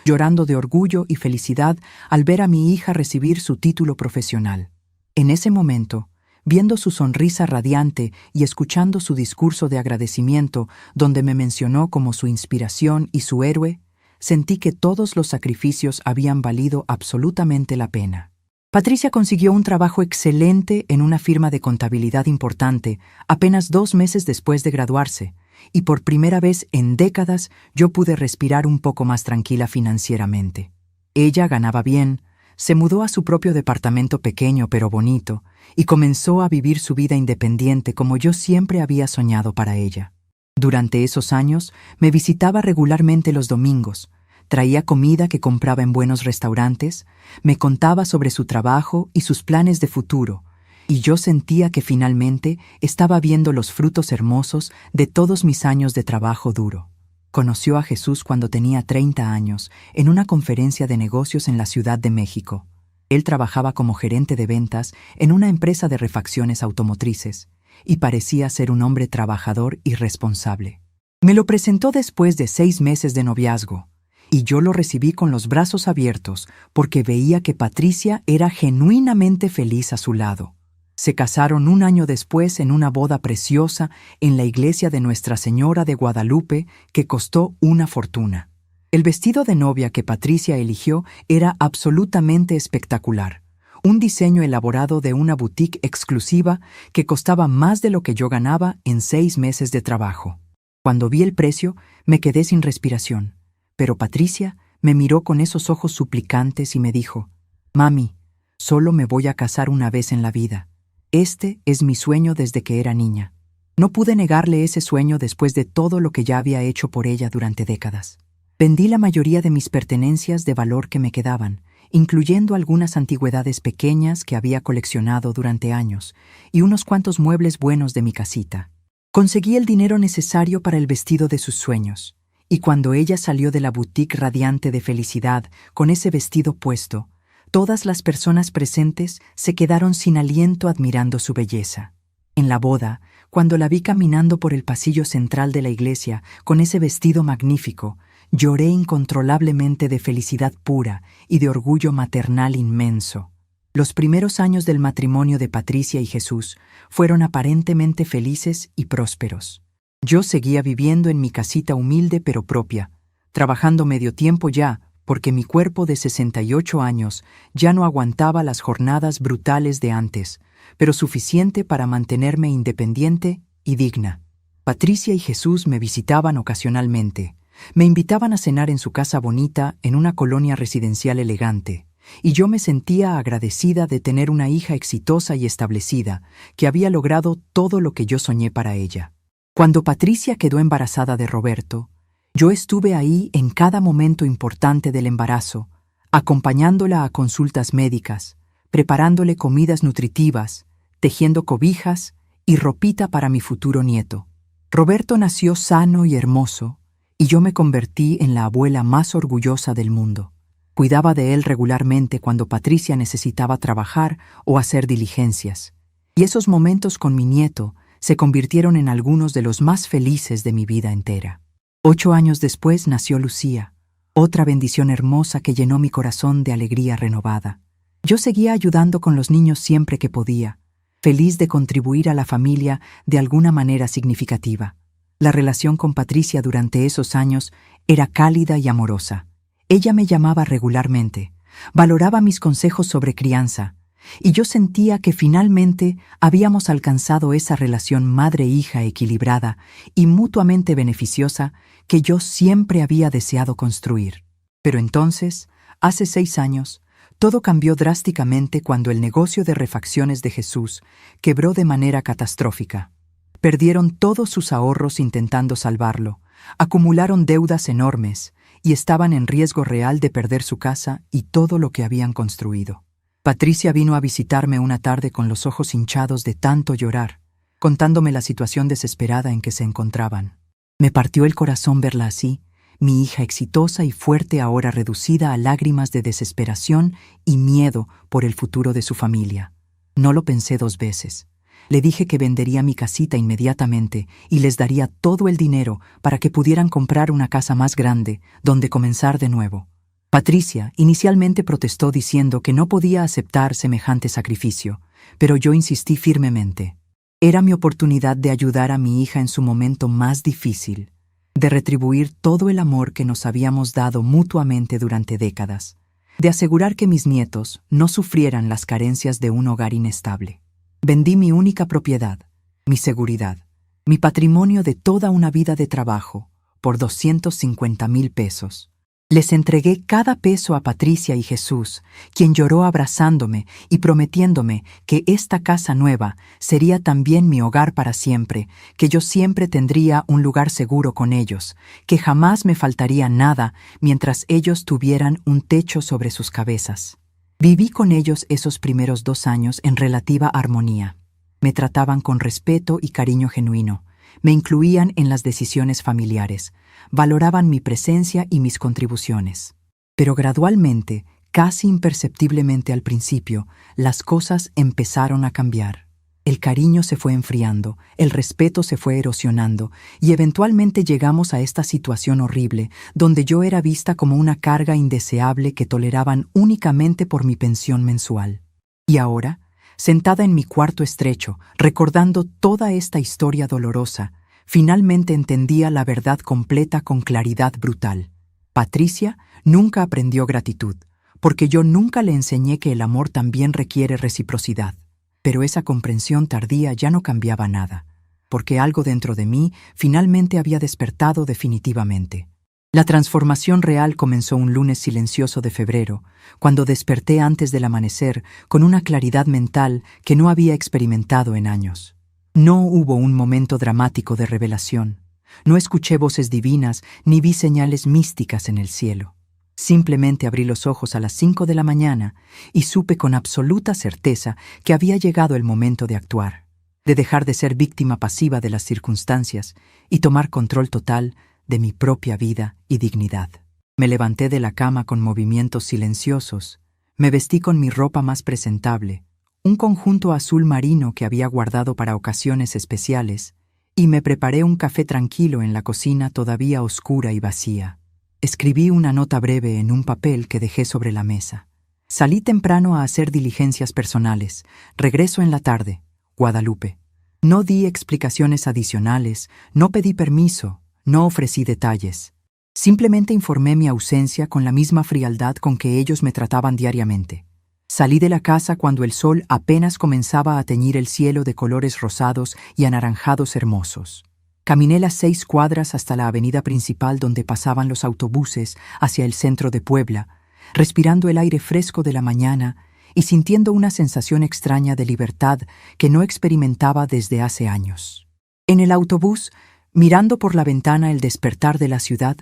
Speaker 1: llorando de orgullo y felicidad al ver a mi hija recibir su título profesional. En ese momento, viendo su sonrisa radiante y escuchando su discurso de agradecimiento donde me mencionó como su inspiración y su héroe, sentí que todos los sacrificios habían valido absolutamente la pena. Patricia consiguió un trabajo excelente en una firma de contabilidad importante apenas 2 meses después de graduarse, y por primera vez en décadas yo pude respirar un poco más tranquila financieramente. Ella ganaba bien, se mudó a su propio departamento pequeño pero bonito, y comenzó a vivir su vida independiente como yo siempre había soñado para ella. Durante esos años me visitaba regularmente los domingos, traía comida que compraba en buenos restaurantes, me contaba sobre su trabajo y sus planes de futuro, y yo sentía que finalmente estaba viendo los frutos hermosos de todos mis años de trabajo duro. Conoció a Jesús cuando tenía 30 años, en una conferencia de negocios en la Ciudad de México. Él trabajaba como gerente de ventas en una empresa de refacciones automotrices, y parecía ser un hombre trabajador y responsable. Me lo presentó después de 6 meses de noviazgo, y yo lo recibí con los brazos abiertos porque veía que Patricia era genuinamente feliz a su lado. Se casaron 1 año después en una boda preciosa en la iglesia de Nuestra Señora de Guadalupe que costó una fortuna. El vestido de novia que Patricia eligió era absolutamente espectacular, un diseño elaborado de una boutique exclusiva que costaba más de lo que yo ganaba en 6 meses de trabajo. Cuando vi el precio, me quedé sin respiración. Pero Patricia me miró con esos ojos suplicantes y me dijo: «Mami, solo me voy a casar una vez en la vida. Este es mi sueño desde que era niña». No pude negarle ese sueño después de todo lo que ya había hecho por ella durante décadas. Vendí la mayoría de mis pertenencias de valor que me quedaban, incluyendo algunas antigüedades pequeñas que había coleccionado durante años y unos cuantos muebles buenos de mi casita. Conseguí el dinero necesario para el vestido de sus sueños. Y cuando ella salió de la boutique radiante de felicidad con ese vestido puesto, todas las personas presentes se quedaron sin aliento admirando su belleza. En la boda, cuando la vi caminando por el pasillo central de la iglesia con ese vestido magnífico, lloré incontrolablemente de felicidad pura y de orgullo maternal inmenso. Los primeros años del matrimonio de Patricia y Jesús fueron aparentemente felices y prósperos. Yo seguía viviendo en mi casita humilde pero propia, trabajando medio tiempo ya, porque mi cuerpo de 68 años ya no aguantaba las jornadas brutales de antes, pero suficiente para mantenerme independiente y digna. Patricia y Jesús me visitaban ocasionalmente, me invitaban a cenar en su casa bonita en una colonia residencial elegante, y yo me sentía agradecida de tener una hija exitosa y establecida, que había logrado todo lo que yo soñé para ella. Cuando Patricia quedó embarazada de Roberto, yo estuve ahí en cada momento importante del embarazo, acompañándola a consultas médicas, preparándole comidas nutritivas, tejiendo cobijas y ropita para mi futuro nieto. Roberto nació sano y hermoso, y yo me convertí en la abuela más orgullosa del mundo. Cuidaba de él regularmente cuando Patricia necesitaba trabajar o hacer diligencias, y esos momentos con mi nieto se convirtieron en algunos de los más felices de mi vida entera. 8 años después nació Lucía, otra bendición hermosa que llenó mi corazón de alegría renovada. Yo seguía ayudando con los niños siempre que podía, feliz de contribuir a la familia de alguna manera significativa. La relación con Patricia durante esos años era cálida y amorosa. Ella me llamaba regularmente, valoraba mis consejos sobre crianza, y yo sentía que finalmente habíamos alcanzado esa relación madre-hija equilibrada y mutuamente beneficiosa que yo siempre había deseado construir. Pero entonces, hace 6 años, todo cambió drásticamente cuando el negocio de refacciones de Jesús quebró de manera catastrófica. Perdieron todos sus ahorros intentando salvarlo, acumularon deudas enormes y estaban en riesgo real de perder su casa y todo lo que habían construido. Patricia vino a visitarme una tarde con los ojos hinchados de tanto llorar, contándome la situación desesperada en que se encontraban. Me partió el corazón verla así, mi hija exitosa y fuerte ahora reducida a lágrimas de desesperación y miedo por el futuro de su familia. No lo pensé 2 veces. Le dije que vendería mi casita inmediatamente y les daría todo el dinero para que pudieran comprar una casa más grande, donde comenzar de nuevo. Patricia inicialmente protestó diciendo que no podía aceptar semejante sacrificio, pero yo insistí firmemente. Era mi oportunidad de ayudar a mi hija en su momento más difícil, de retribuir todo el amor que nos habíamos dado mutuamente durante décadas, de asegurar que mis nietos no sufrieran las carencias de un hogar inestable. Vendí mi única propiedad, mi seguridad, mi patrimonio de toda una vida de trabajo, por 250,000 pesos. Les entregué cada peso a Patricia y Jesús, quien lloró abrazándome y prometiéndome que esta casa nueva sería también mi hogar para siempre, que yo siempre tendría un lugar seguro con ellos, que jamás me faltaría nada mientras ellos tuvieran un techo sobre sus cabezas. Viví con ellos esos primeros 2 años en relativa armonía. Me trataban con respeto y cariño genuino. Me incluían en las decisiones familiares, valoraban mi presencia y mis contribuciones. Pero gradualmente, casi imperceptiblemente al principio, las cosas empezaron a cambiar. El cariño se fue enfriando, el respeto se fue erosionando y eventualmente llegamos a esta situación horrible donde yo era vista como una carga indeseable que toleraban únicamente por mi pensión mensual. Y ahora, sentada en mi cuarto estrecho, recordando toda esta historia dolorosa, finalmente entendía la verdad completa con claridad brutal. Patricia nunca aprendió gratitud, porque yo nunca le enseñé que el amor también requiere reciprocidad. Pero esa comprensión tardía ya no cambiaba nada, porque algo dentro de mí finalmente había despertado definitivamente. La transformación real comenzó un lunes silencioso de febrero, cuando desperté antes del amanecer con una claridad mental que no había experimentado en años. No hubo un momento dramático de revelación. No escuché voces divinas ni vi señales místicas en el cielo. Simplemente abrí los ojos a las 5 de la mañana y supe con absoluta certeza que había llegado el momento de actuar, de dejar de ser víctima pasiva de las circunstancias y tomar control total de mi propia vida y dignidad. Me levanté de la cama con movimientos silenciosos, me vestí con mi ropa más presentable, un conjunto azul marino que había guardado para ocasiones especiales, y me preparé un café tranquilo en la cocina todavía oscura y vacía. Escribí una nota breve en un papel que dejé sobre la mesa. Salí temprano a hacer diligencias personales. Regreso en la tarde. Guadalupe. No di explicaciones adicionales, no pedí permiso, no ofrecí detalles. Simplemente informé mi ausencia con la misma frialdad con que ellos me trataban diariamente. Salí de la casa cuando el sol apenas comenzaba a teñir el cielo de colores rosados y anaranjados hermosos. Caminé las 6 cuadras hasta la avenida principal donde pasaban los autobuses hacia el centro de Puebla, respirando el aire fresco de la mañana y sintiendo una sensación extraña de libertad que no experimentaba desde hace años. En el autobús, mirando por la ventana el despertar de la ciudad,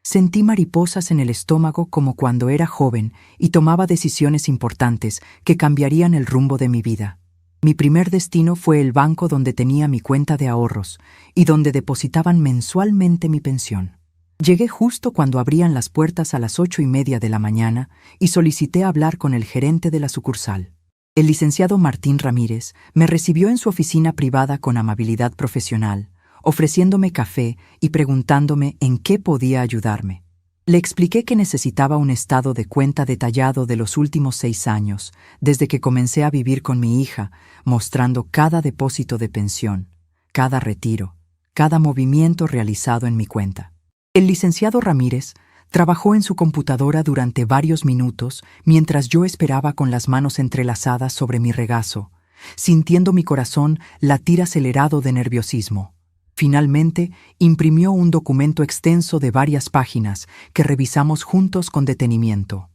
Speaker 1: sentí mariposas en el estómago como cuando era joven y tomaba decisiones importantes que cambiarían el rumbo de mi vida. Mi primer destino fue el banco donde tenía mi cuenta de ahorros y donde depositaban mensualmente mi pensión. Llegué justo cuando abrían las puertas a las 8:30 de la mañana y solicité hablar con el gerente de la sucursal. El licenciado Martín Ramírez me recibió en su oficina privada con amabilidad profesional, ofreciéndome café y preguntándome en qué podía ayudarme. Le expliqué que necesitaba un estado de cuenta detallado de los últimos 6 años, desde que comencé a vivir con mi hija, mostrando cada depósito de pensión, cada retiro, cada movimiento realizado en mi cuenta. El licenciado Ramírez Trabajó en su computadora durante varios minutos mientras yo esperaba con las manos entrelazadas sobre mi regazo, sintiendo mi corazón latir acelerado de nerviosismo. Finalmente, imprimió un documento extenso de varias páginas que revisamos juntos con detenimiento.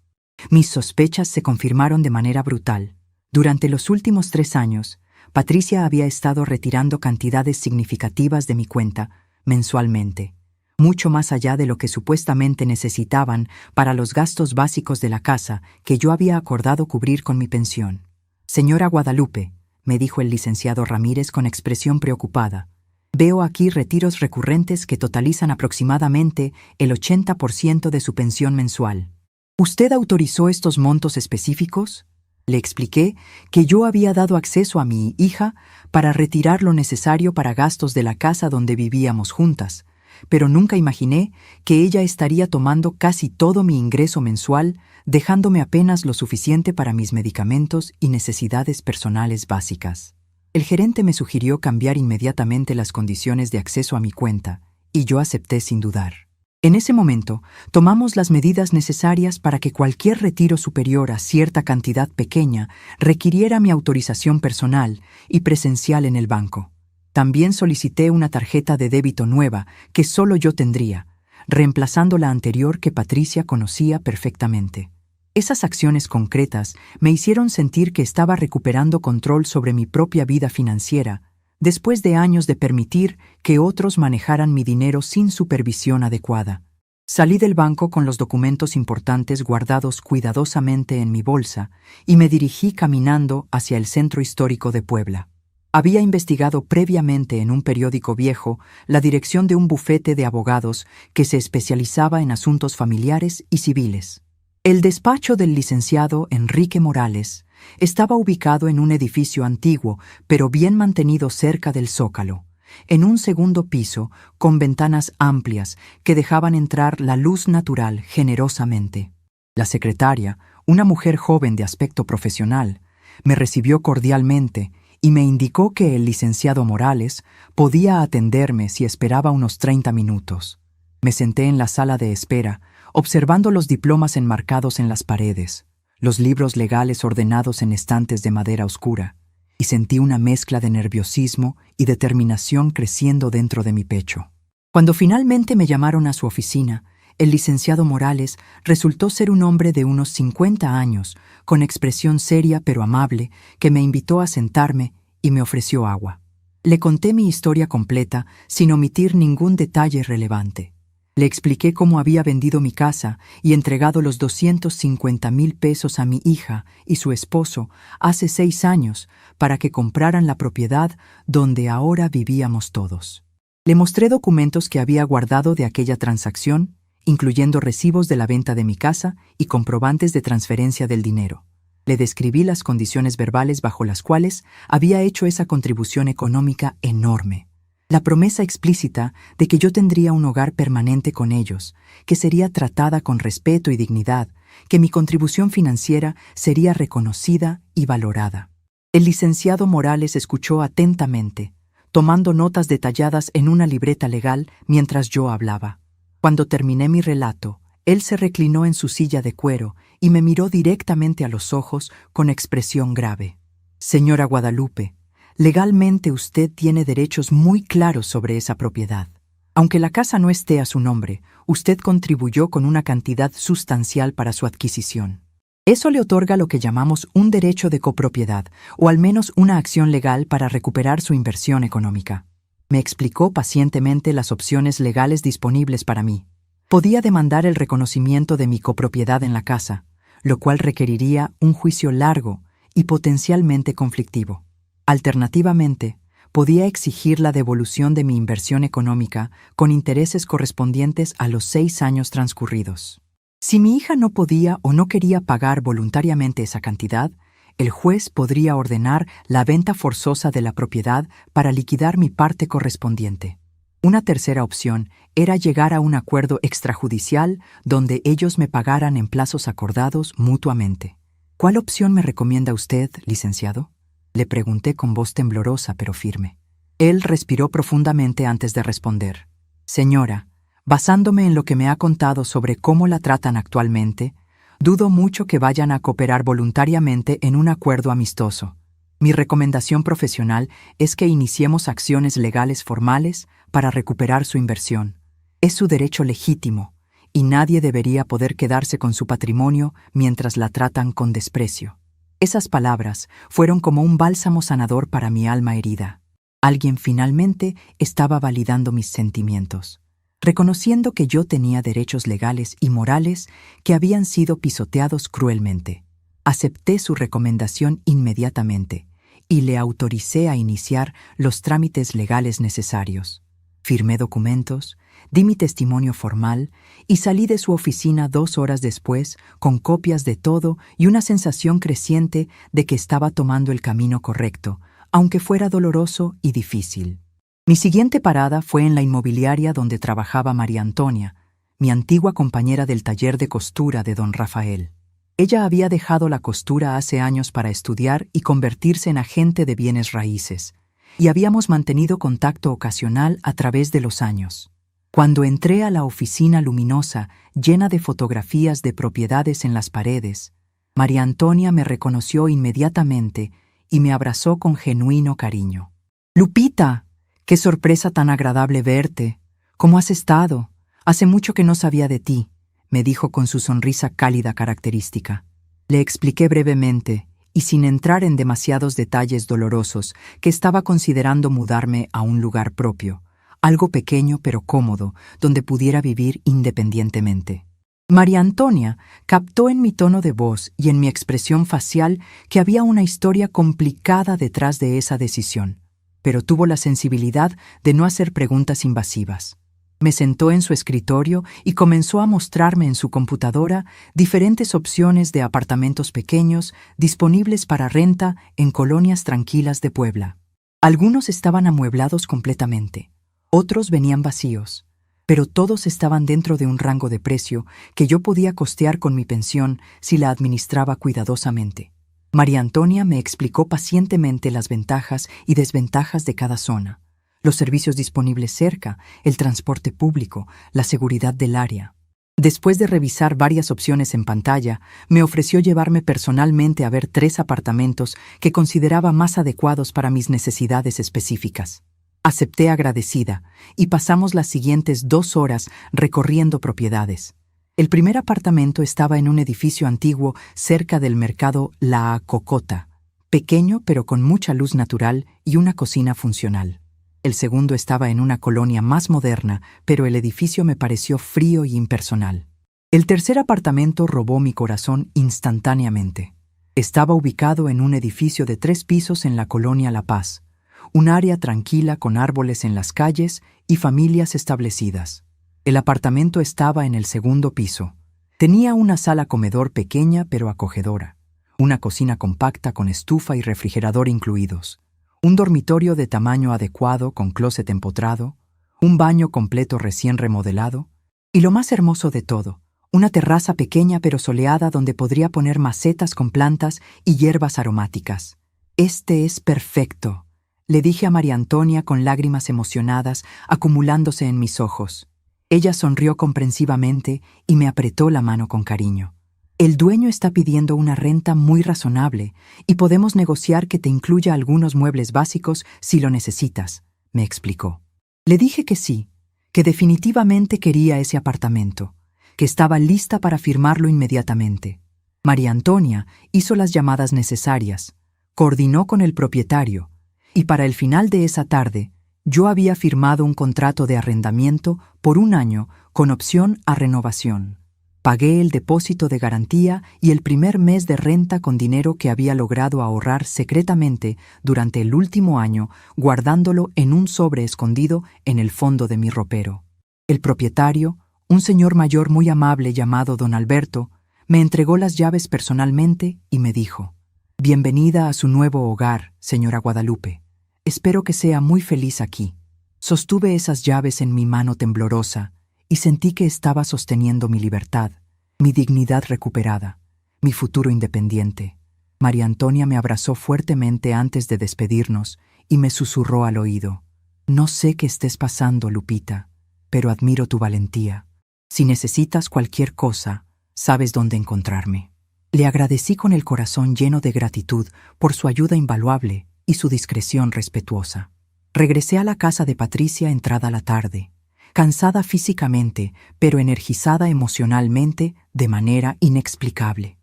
Speaker 1: Mis sospechas se confirmaron de manera brutal. Durante los últimos 3 años, Patricia había estado retirando cantidades significativas de mi cuenta mensualmente, mucho más allá de lo que supuestamente necesitaban para los gastos básicos de la casa que yo había acordado cubrir con mi pensión. «Señora Guadalupe», me dijo el licenciado Ramírez con expresión preocupada, «veo aquí retiros recurrentes que totalizan aproximadamente el 80% de su pensión mensual. ¿Usted autorizó estos montos específicos?». Le expliqué que yo había dado acceso a mi hija para retirar lo necesario para gastos de la casa donde vivíamos juntas, pero nunca imaginé que ella estaría tomando casi todo mi ingreso mensual, dejándome apenas lo suficiente para mis medicamentos y necesidades personales básicas. El gerente me sugirió cambiar inmediatamente las condiciones de acceso a mi cuenta, y yo acepté sin dudar. En ese momento, tomamos las medidas necesarias para que cualquier retiro superior a cierta cantidad pequeña requiriera mi autorización personal y presencial en el banco. También solicité una tarjeta de débito nueva que solo yo tendría, reemplazando la anterior que Patricia conocía perfectamente. Esas acciones concretas me hicieron sentir que estaba recuperando control sobre mi propia vida financiera, después de años de permitir que otros manejaran mi dinero sin supervisión adecuada. Salí del banco con los documentos importantes guardados cuidadosamente en mi bolsa y me dirigí caminando hacia el centro histórico de Puebla. Había investigado previamente en un periódico viejo la dirección de un bufete de abogados que se especializaba en asuntos familiares y civiles. El despacho del licenciado Enrique Morales estaba ubicado en un edificio antiguo, pero bien mantenido cerca del Zócalo, en un segundo piso con ventanas amplias que dejaban entrar la luz natural generosamente. La secretaria, una mujer joven de aspecto profesional, me recibió cordialmente y me indicó que el licenciado Morales podía atenderme si esperaba unos 30 minutos. Me senté en la sala de espera, observando los diplomas enmarcados en las paredes, los libros legales ordenados en estantes de madera oscura, y sentí una mezcla de nerviosismo y determinación creciendo dentro de mi pecho. Cuando finalmente me llamaron a su oficina, el licenciado Morales resultó ser un hombre de unos 50 años, con expresión seria pero amable, que me invitó a sentarme y me ofreció agua. Le conté mi historia completa sin omitir ningún detalle relevante. Le expliqué cómo había vendido mi casa y entregado los 250,000 pesos a mi hija y su esposo hace 6 años para que compraran la propiedad donde ahora vivíamos todos. Le mostré documentos que había guardado de aquella transacción, incluyendo recibos de la venta de mi casa y comprobantes de transferencia del dinero. Le describí las condiciones verbales bajo las cuales había hecho esa contribución económica enorme. La promesa explícita de que yo tendría un hogar permanente con ellos, que sería tratada con respeto y dignidad, que mi contribución financiera sería reconocida y valorada. El licenciado Morales escuchó atentamente, tomando notas detalladas en una libreta legal mientras yo hablaba. Cuando terminé mi relato, él se reclinó en su silla de cuero y me miró directamente a los ojos con expresión grave. «Señora Guadalupe, legalmente usted tiene derechos muy claros sobre esa propiedad. Aunque la casa no esté a su nombre, usted contribuyó con una cantidad sustancial para su adquisición. Eso le otorga lo que llamamos un derecho de copropiedad, o al menos una acción legal para recuperar su inversión económica». Me explicó pacientemente las opciones legales disponibles para mí. Podía demandar el reconocimiento de mi copropiedad en la casa, lo cual requeriría un juicio largo y potencialmente conflictivo. Alternativamente, podía exigir la devolución de mi inversión económica con intereses correspondientes a los 6 años transcurridos. Si mi hija no podía o no quería pagar voluntariamente esa cantidad, el juez podría ordenar la venta forzosa de la propiedad para liquidar mi parte correspondiente. Una tercera opción era llegar a un acuerdo extrajudicial donde ellos me pagaran en plazos acordados mutuamente. ¿Cuál opción me recomienda usted, licenciado?, le pregunté con voz temblorosa pero firme. Él respiró profundamente antes de responder. «Señora, Basándome en lo que me ha contado sobre cómo la tratan actualmente, dudo mucho que vayan a cooperar voluntariamente en un acuerdo amistoso. Mi recomendación profesional es que iniciemos acciones legales formales para recuperar su inversión. Es su derecho legítimo, y nadie debería poder quedarse con su patrimonio mientras la tratan con desprecio. Esas palabras fueron como un bálsamo sanador para mi alma herida. Alguien finalmente estaba validando mis sentimientos, reconociendo que yo tenía derechos legales y morales que habían sido pisoteados cruelmente. Acepté su recomendación inmediatamente y le autoricé a iniciar los trámites legales necesarios. Firmé documentos, di mi testimonio formal y salí de su oficina 2 horas después con copias de todo y una sensación creciente de que estaba tomando el camino correcto, aunque fuera doloroso y difícil. Mi siguiente parada fue en la inmobiliaria donde trabajaba María Antonia, mi antigua compañera del taller de costura de don Rafael. Ella había dejado la costura hace años para estudiar y convertirse en agente de bienes raíces, y habíamos mantenido contacto ocasional a través de los años. Cuando entré a la oficina luminosa, llena de fotografías de propiedades en las paredes, María Antonia me reconoció inmediatamente y me abrazó con genuino cariño. «Lupita, qué sorpresa tan agradable verte. ¿Cómo has estado? Hace mucho que no sabía de ti», me dijo con su sonrisa cálida característica. Le expliqué brevemente, y sin entrar en demasiados detalles dolorosos, que estaba considerando mudarme a un lugar propio, algo pequeño pero cómodo, donde pudiera vivir independientemente. María Antonia captó en mi tono de voz y en mi expresión facial que había una historia complicada detrás de esa decisión, pero tuvo la sensibilidad de no hacer preguntas invasivas. Me sentó en su escritorio y comenzó a mostrarme en su computadora diferentes opciones de apartamentos pequeños disponibles para renta en colonias tranquilas de Puebla. Algunos estaban amueblados completamente, otros venían vacíos, pero todos estaban dentro de un rango de precio que yo podía costear con mi pensión si la administraba cuidadosamente. María Antonia me explicó pacientemente las ventajas y desventajas de cada zona, los servicios disponibles cerca, el transporte público, la seguridad del área. Después de revisar varias opciones en pantalla, me ofreció llevarme personalmente a ver 3 apartamentos que consideraba más adecuados para mis necesidades específicas. Acepté agradecida y pasamos las siguientes 2 horas recorriendo propiedades. El primer apartamento estaba en un edificio antiguo cerca del mercado La Cocota, pequeño pero con mucha luz natural y una cocina funcional. El segundo estaba en una colonia más moderna, pero el edificio me pareció frío y impersonal. El tercer apartamento robó mi corazón instantáneamente. Estaba ubicado en un edificio de 3 pisos en la colonia La Paz, un área tranquila con árboles en las calles y familias establecidas. El apartamento estaba en el segundo piso. Tenía una sala comedor pequeña pero acogedora, una cocina compacta con estufa y refrigerador incluidos, un dormitorio de tamaño adecuado con closet empotrado, un baño completo recién remodelado, y lo más hermoso de todo, una terraza pequeña pero soleada donde podría poner macetas con plantas y hierbas aromáticas. «Este es perfecto», le dije a María Antonia con lágrimas emocionadas acumulándose en mis ojos. Ella sonrió comprensivamente y me apretó la mano con cariño. «El dueño está pidiendo una renta muy razonable y podemos negociar que te incluya algunos muebles básicos si lo necesitas», me explicó. Le dije que sí, que definitivamente quería ese apartamento, que estaba lista para firmarlo inmediatamente. María Antonia hizo las llamadas necesarias, coordinó con el propietario, y para el final de esa tarde, yo había firmado un contrato de arrendamiento por 1 año con opción a renovación. Pagué el depósito de garantía y el primer mes de renta con dinero que había logrado ahorrar secretamente durante el último año, guardándolo en un sobre escondido en el fondo de mi ropero. El propietario, un señor mayor muy amable llamado don Alberto, me entregó las llaves personalmente y me dijo: «Bienvenida a su nuevo hogar, señora Guadalupe. Espero que sea muy feliz aquí». Sostuve esas llaves en mi mano temblorosa y sentí que estaba sosteniendo mi libertad, mi dignidad recuperada, mi futuro independiente. María Antonia me abrazó fuertemente antes de despedirnos y me susurró al oído: «No sé qué estés pasando, Lupita, pero admiro tu valentía. Si necesitas cualquier cosa, sabes dónde encontrarme. Le agradecí con el corazón lleno de gratitud por su ayuda invaluable y su discreción respetuosa. Regresé a la casa de Patricia entrada la tarde, cansada físicamente, pero energizada emocionalmente de manera inexplicable.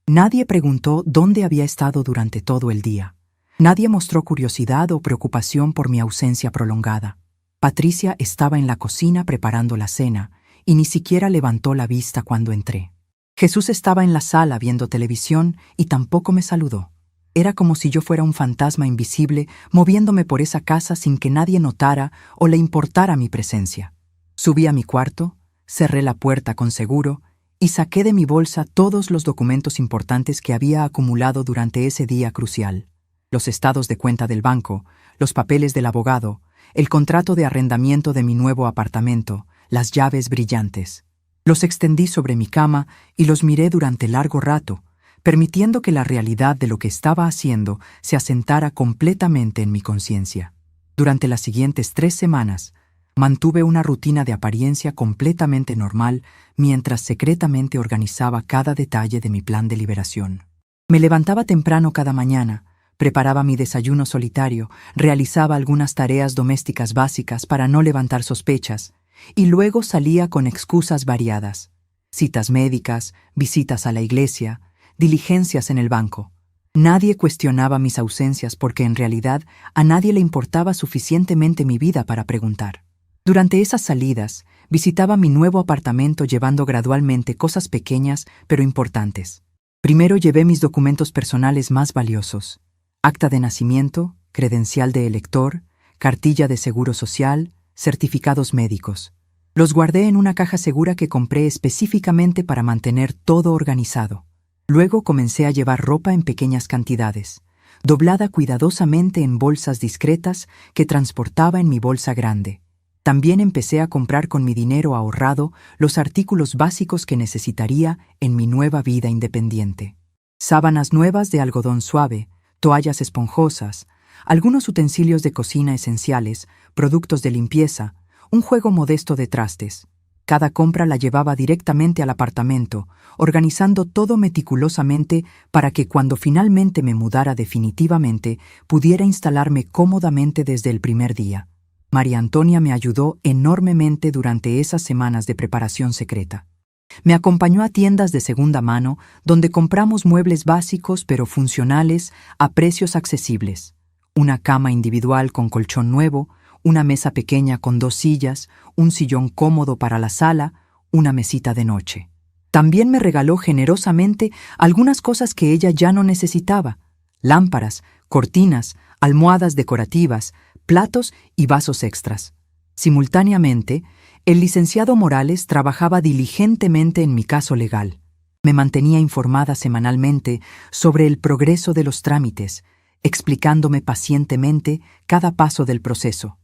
Speaker 1: Nadie preguntó dónde había estado durante todo el día. Nadie mostró curiosidad o preocupación por mi ausencia prolongada. Patricia estaba en la cocina preparando la cena y ni siquiera levantó la vista cuando entré. Jesús estaba en la sala viendo televisión y tampoco me saludó. Era como si yo fuera un fantasma invisible moviéndome por esa casa sin que nadie notara o le importara mi presencia. Subí a mi cuarto, cerré la puerta con seguro y saqué de mi bolsa todos los documentos importantes que había acumulado durante ese día crucial. Los estados de cuenta del banco, los papeles del abogado, el contrato de arrendamiento de mi nuevo apartamento, las llaves brillantes. Los extendí sobre mi cama y los miré durante largo rato, permitiendo que la realidad de lo que estaba haciendo se asentara completamente en mi conciencia. Durante las siguientes 3 semanas, mantuve una rutina de apariencia completamente normal mientras secretamente organizaba cada detalle de mi plan de liberación. Me levantaba temprano cada mañana, preparaba mi desayuno solitario, realizaba algunas tareas domésticas básicas para no levantar sospechas, y luego salía con excusas variadas: citas médicas, visitas a la iglesia, diligencias en el banco. Nadie cuestionaba mis ausencias porque en realidad a nadie le importaba suficientemente mi vida para preguntar. Durante esas salidas, visitaba mi nuevo apartamento llevando gradualmente cosas pequeñas pero importantes. Primero llevé mis documentos personales más valiosos: acta de nacimiento, credencial de elector, cartilla de seguro social, certificados médicos. Los guardé en una caja segura que compré específicamente para mantener todo organizado. Luego comencé a llevar ropa en pequeñas cantidades, doblada cuidadosamente en bolsas discretas que transportaba en mi bolsa grande. También empecé a comprar con mi dinero ahorrado los artículos básicos que necesitaría en mi nueva vida independiente. Sábanas nuevas de algodón suave, toallas esponjosas, algunos utensilios de cocina esenciales, productos de limpieza, un juego modesto de trastes. Cada compra la llevaba directamente al apartamento, organizando todo meticulosamente para que cuando finalmente me mudara definitivamente pudiera instalarme cómodamente desde el primer día. María Antonia me ayudó enormemente durante esas semanas de preparación secreta. Me acompañó a tiendas de segunda mano donde compramos muebles básicos pero funcionales a precios accesibles: una cama individual con colchón nuevo, una mesa pequeña con 2 sillas, un sillón cómodo para la sala, una mesita de noche. También me regaló generosamente algunas cosas que ella ya no necesitaba: lámparas, cortinas, almohadas decorativas, platos y vasos extras. Simultáneamente, el licenciado Morales trabajaba diligentemente en mi caso legal. Me mantenía informada semanalmente sobre el progreso de los trámites, explicándome pacientemente cada paso del proceso.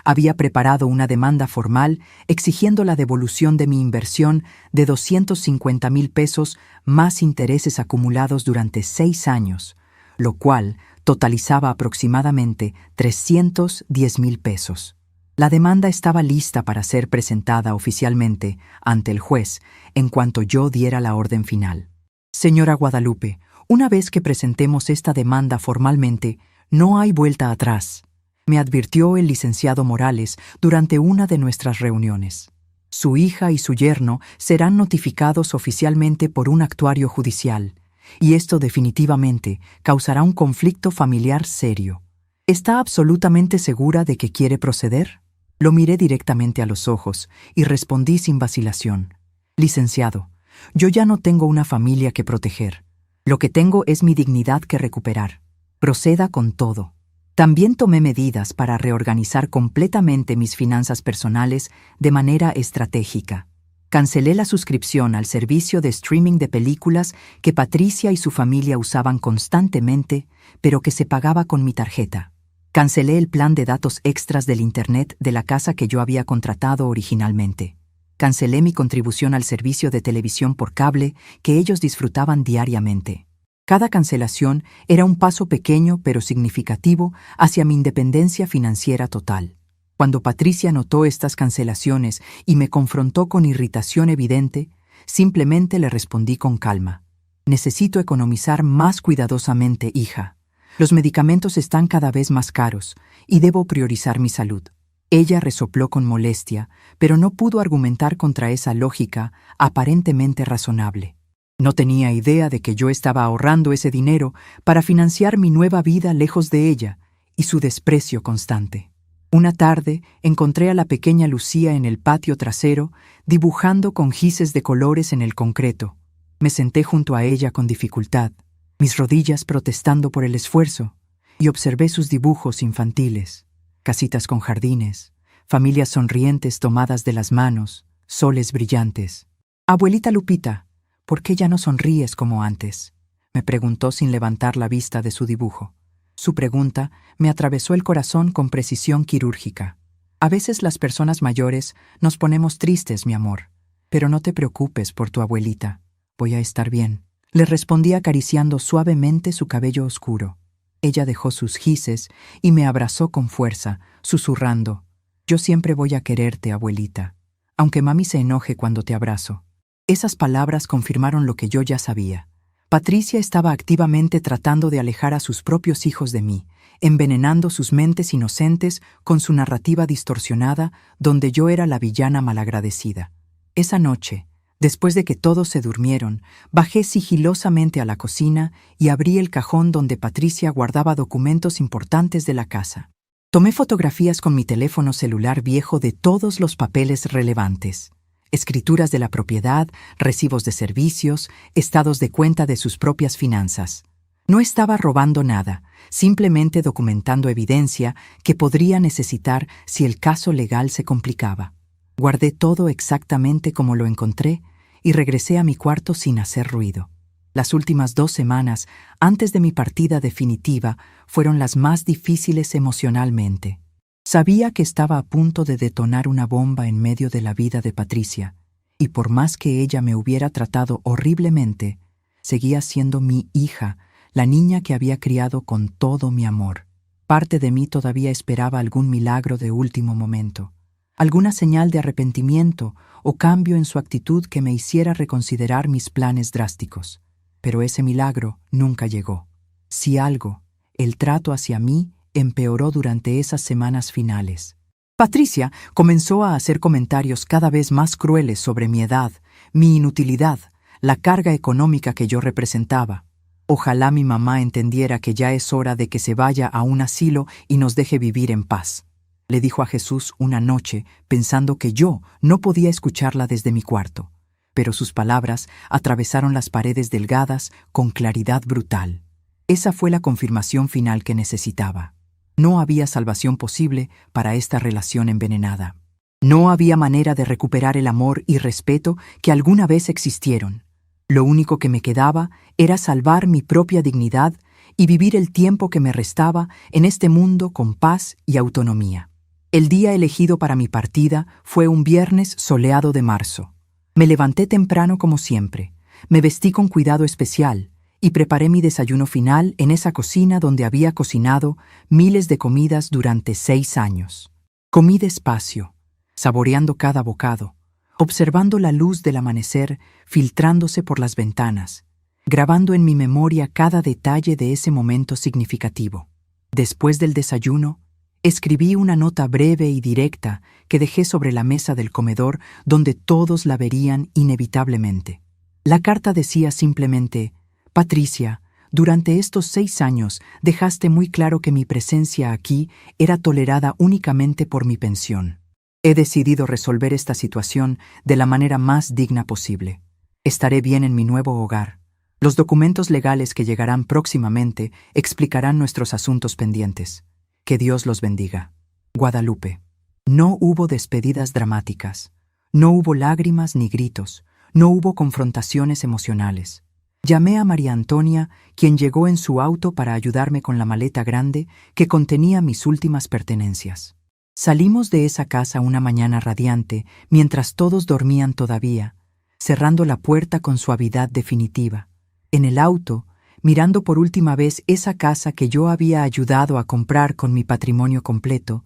Speaker 1: Había preparado una demanda formal exigiendo la devolución de mi inversión de 250,000 pesos más intereses acumulados durante 6 años, lo cual totalizaba aproximadamente 310,000 pesos. La demanda estaba lista para ser presentada oficialmente ante el juez en cuanto yo diera la orden final. Señora Guadalupe, una vez que presentemos esta demanda formalmente, no hay vuelta atrás, me advirtió el licenciado Morales durante una de nuestras reuniones. Su hija y su yerno serán notificados oficialmente por un actuario judicial, y esto definitivamente causará un conflicto familiar serio. ¿Está absolutamente segura de que quiere proceder? Lo miré directamente a los ojos y respondí sin vacilación: Licenciado, yo ya no tengo una familia que proteger. Lo que tengo es mi dignidad que recuperar. Proceda con todo. También tomé medidas para reorganizar completamente mis finanzas personales de manera estratégica. Cancelé la suscripción al servicio de streaming de películas que Patricia y su familia usaban constantemente, pero que se pagaba con mi tarjeta. Cancelé el plan de datos extras del Internet de la casa que yo había contratado originalmente. Cancelé mi contribución al servicio de televisión por cable que ellos disfrutaban diariamente. Cada cancelación era un paso pequeño pero significativo hacia mi independencia financiera total. Cuando Patricia notó estas cancelaciones y me confrontó con irritación evidente, simplemente le respondí con calma. Necesito economizar más cuidadosamente, hija. Los medicamentos están cada vez más caros y debo priorizar mi salud. Ella resopló con molestia, pero no pudo argumentar contra esa lógica aparentemente razonable. No tenía idea de que yo estaba ahorrando ese dinero para financiar mi nueva vida lejos de ella y su desprecio constante. Una tarde encontré a la pequeña Lucía en el patio trasero, dibujando con gises de colores en el concreto. Me senté junto a ella con dificultad, mis rodillas protestando por el esfuerzo, y observé sus dibujos infantiles. Casitas con jardines, familias sonrientes tomadas de las manos, soles brillantes. «Abuelita Lupita, ¿por qué ya no sonríes como antes?», me preguntó sin levantar la vista de su dibujo. Su pregunta me atravesó el corazón con precisión quirúrgica. A veces las personas mayores nos ponemos tristes, mi amor, pero no te preocupes por tu abuelita. Voy a estar bien, le respondí acariciando suavemente su cabello oscuro. Ella dejó sus gises y me abrazó con fuerza, susurrando: «Yo siempre voy a quererte, abuelita, aunque mami se enoje cuando te abrazo». Esas palabras confirmaron lo que yo ya sabía. Patricia estaba activamente tratando de alejar a sus propios hijos de mí, envenenando sus mentes inocentes con su narrativa distorsionada, donde yo era la villana malagradecida. Esa noche, después de que todos se durmieron, bajé sigilosamente a la cocina y abrí el cajón donde Patricia guardaba documentos importantes de la casa. Tomé fotografías con mi teléfono celular viejo de todos los papeles relevantes: escrituras de la propiedad, recibos de servicios, estados de cuenta de sus propias finanzas. No estaba robando nada, simplemente documentando evidencia que podría necesitar si el caso legal se complicaba. Guardé todo exactamente como lo encontré y regresé a mi cuarto sin hacer ruido. Las últimas 2 semanas, antes de mi partida definitiva, fueron las más difíciles emocionalmente. Sabía que estaba a punto de detonar una bomba en medio de la vida de Patricia, y por más que ella me hubiera tratado horriblemente, seguía siendo mi hija, la niña que había criado con todo mi amor. Parte de mí todavía esperaba algún milagro de último momento, alguna señal de arrepentimiento o cambio en su actitud que me hiciera reconsiderar mis planes drásticos. Pero ese milagro nunca llegó. Si algo, el trato hacia mí empeoró durante esas semanas finales. Patricia comenzó a hacer comentarios cada vez más crueles sobre mi edad, mi inutilidad, la carga económica que yo representaba. Ojalá mi mamá entendiera que ya es hora de que se vaya a un asilo y nos deje vivir en paz, le dijo a Jesús una noche, pensando que yo no podía escucharla desde mi cuarto. Pero sus palabras atravesaron las paredes delgadas con claridad brutal. Esa fue la confirmación final que necesitaba. No había salvación posible para esta relación envenenada. No había manera de recuperar el amor y respeto que alguna vez existieron. Lo único que me quedaba era salvar mi propia dignidad y vivir el tiempo que me restaba en este mundo con paz y autonomía. El día elegido para mi partida fue un viernes soleado de marzo. Me levanté temprano como siempre, me vestí con cuidado especial y preparé mi desayuno final en esa cocina donde había cocinado miles de comidas durante 6 años. Comí despacio, saboreando cada bocado, observando la luz del amanecer filtrándose por las ventanas, grabando en mi memoria cada detalle de ese momento significativo. Después del desayuno, escribí una nota breve y directa que dejé sobre la mesa del comedor donde todos la verían inevitablemente. La carta decía simplemente: «Patricia, durante estos 6 años dejaste muy claro que mi presencia aquí era tolerada únicamente por mi pensión. He decidido resolver esta situación de la manera más digna posible. Estaré bien en mi nuevo hogar. Los documentos legales que llegarán próximamente explicarán nuestros asuntos pendientes. Que Dios los bendiga. Guadalupe». No hubo despedidas dramáticas. No hubo lágrimas ni gritos. No hubo confrontaciones emocionales. Llamé a María Antonia, quien llegó en su auto para ayudarme con la maleta grande que contenía mis últimas pertenencias. Salimos de esa casa una mañana radiante, mientras todos dormían todavía, cerrando la puerta con suavidad definitiva. En el auto, mirando por última vez esa casa que yo había ayudado a comprar con mi patrimonio completo,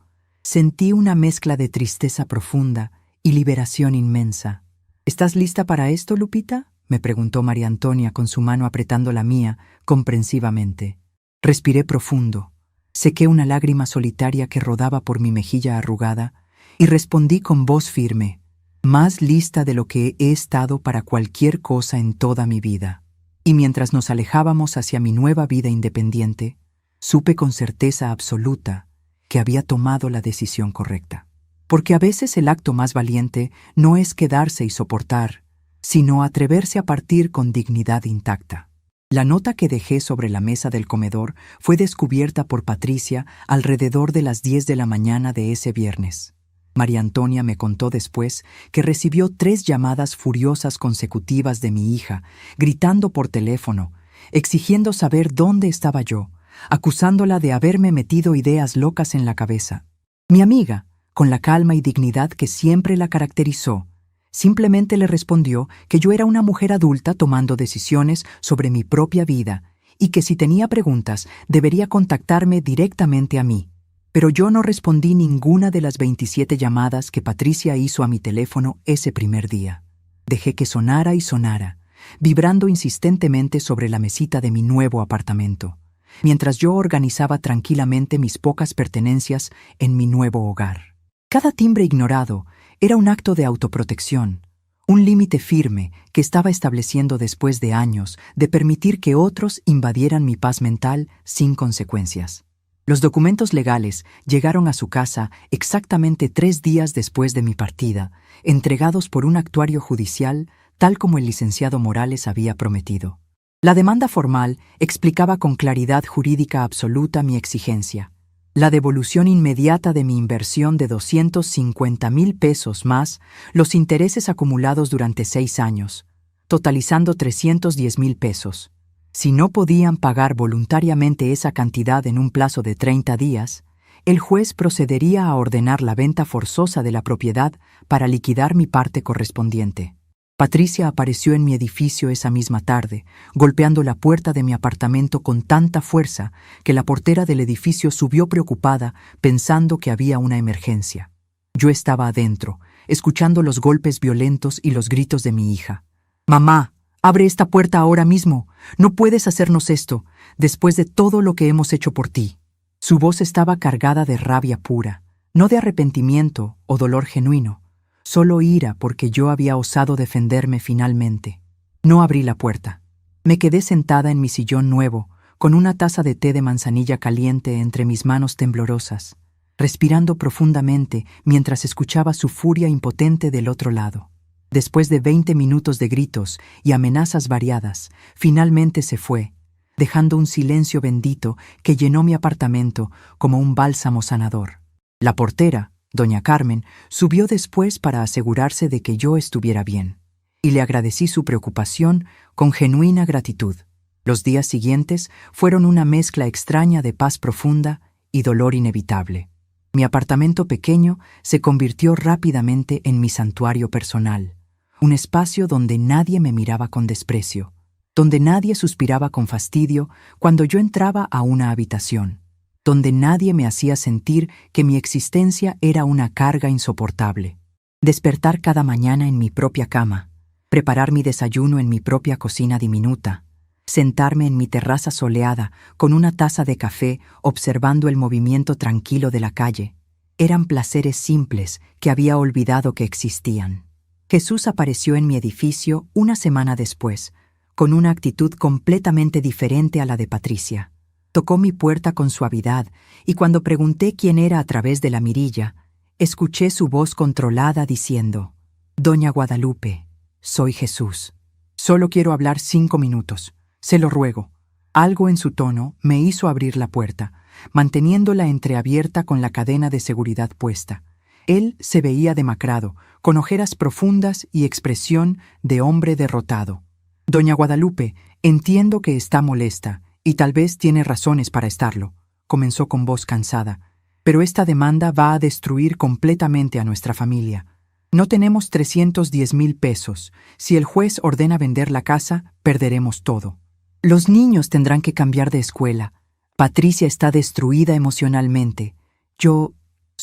Speaker 1: Sentí una mezcla de tristeza profunda y liberación inmensa. ¿Estás lista para esto, Lupita?, me preguntó María Antonia con su mano apretando la mía comprensivamente. Respiré profundo, sequé una lágrima solitaria que rodaba por mi mejilla arrugada y respondí con voz firme: más lista de lo que he estado para cualquier cosa en toda mi vida. Y mientras nos alejábamos hacia mi nueva vida independiente, supe con certeza absoluta que había tomado la decisión correcta. Porque a veces el acto más valiente no es quedarse y soportar, sino atreverse a partir con dignidad intacta. La nota que dejé sobre la mesa del comedor fue descubierta por Patricia alrededor de las 10 de la mañana de ese viernes. María Antonia me contó después que recibió 3 llamadas furiosas consecutivas de mi hija, gritando por teléfono, exigiendo saber dónde estaba yo, acusándola de haberme metido ideas locas en la cabeza. Mi amiga, con la calma y dignidad que siempre la caracterizó, simplemente le respondió que yo era una mujer adulta tomando decisiones sobre mi propia vida y que si tenía preguntas debería contactarme directamente a mí. Pero yo no respondí ninguna de las 27 llamadas que Patricia hizo a mi teléfono ese primer día. Dejé que sonara y sonara, vibrando insistentemente sobre la mesita de mi nuevo apartamento, mientras yo organizaba tranquilamente mis pocas pertenencias en mi nuevo hogar. Cada timbre ignorado era un acto de autoprotección, un límite firme que estaba estableciendo después de años de permitir que otros invadieran mi paz mental sin consecuencias. Los documentos legales llegaron a su casa exactamente 3 días después de mi partida, entregados por un actuario judicial, tal como el licenciado Morales había prometido. La demanda formal explicaba con claridad jurídica absoluta mi exigencia: la devolución inmediata de mi inversión de 250,000 pesos más los intereses acumulados durante 6 años, totalizando 310,000 pesos. Si no podían pagar voluntariamente esa cantidad en un plazo de 30 días, el juez procedería a ordenar la venta forzosa de la propiedad para liquidar mi parte correspondiente. Patricia apareció en mi edificio esa misma tarde, golpeando la puerta de mi apartamento con tanta fuerza que la portera del edificio subió preocupada, pensando que había una emergencia. Yo estaba adentro, escuchando los golpes violentos y los gritos de mi hija. «Mamá, abre esta puerta ahora mismo. No puedes hacernos esto, después de todo lo que hemos hecho por ti». Su voz estaba cargada de rabia pura, no de arrepentimiento o dolor genuino, solo ira porque yo había osado defenderme finalmente. No abrí la puerta. Me quedé sentada en mi sillón nuevo, con una taza de té de manzanilla caliente entre mis manos temblorosas, respirando profundamente mientras escuchaba su furia impotente del otro lado. Después de 20 minutos de gritos y amenazas variadas, finalmente se fue, dejando un silencio bendito que llenó mi apartamento como un bálsamo sanador. La portera, doña Carmen, subió después para asegurarse de que yo estuviera bien, y le agradecí su preocupación con genuina gratitud. Los días siguientes fueron una mezcla extraña de paz profunda y dolor inevitable. Mi apartamento pequeño se convirtió rápidamente en mi santuario personal, un espacio donde nadie me miraba con desprecio, donde nadie suspiraba con fastidio cuando yo entraba a una habitación, donde nadie me hacía sentir que mi existencia era una carga insoportable. Despertar cada mañana en mi propia cama, preparar mi desayuno en mi propia cocina diminuta, sentarme en mi terraza soleada con una taza de café observando el movimiento tranquilo de la calle, eran placeres simples que había olvidado que existían. Jesús apareció en mi edificio una semana después, con una actitud completamente diferente a la de Patricia. Tocó mi puerta con suavidad y cuando pregunté quién era a través de la mirilla, escuché su voz controlada diciendo: «Doña Guadalupe, soy Jesús. Solo quiero hablar 5 minutos. Se lo ruego». Algo en su tono me hizo abrir la puerta, manteniéndola entreabierta con la cadena de seguridad puesta. Él se veía demacrado, con ojeras profundas y expresión de hombre derrotado. «Doña Guadalupe, entiendo que está molesta, y tal vez tiene razones para estarlo», comenzó con voz cansada, «pero esta demanda va a destruir completamente a nuestra familia. No tenemos 310,000 pesos. Si el juez ordena vender la casa, perderemos todo. Los niños tendrán que cambiar de escuela. Patricia está destruida emocionalmente. Yo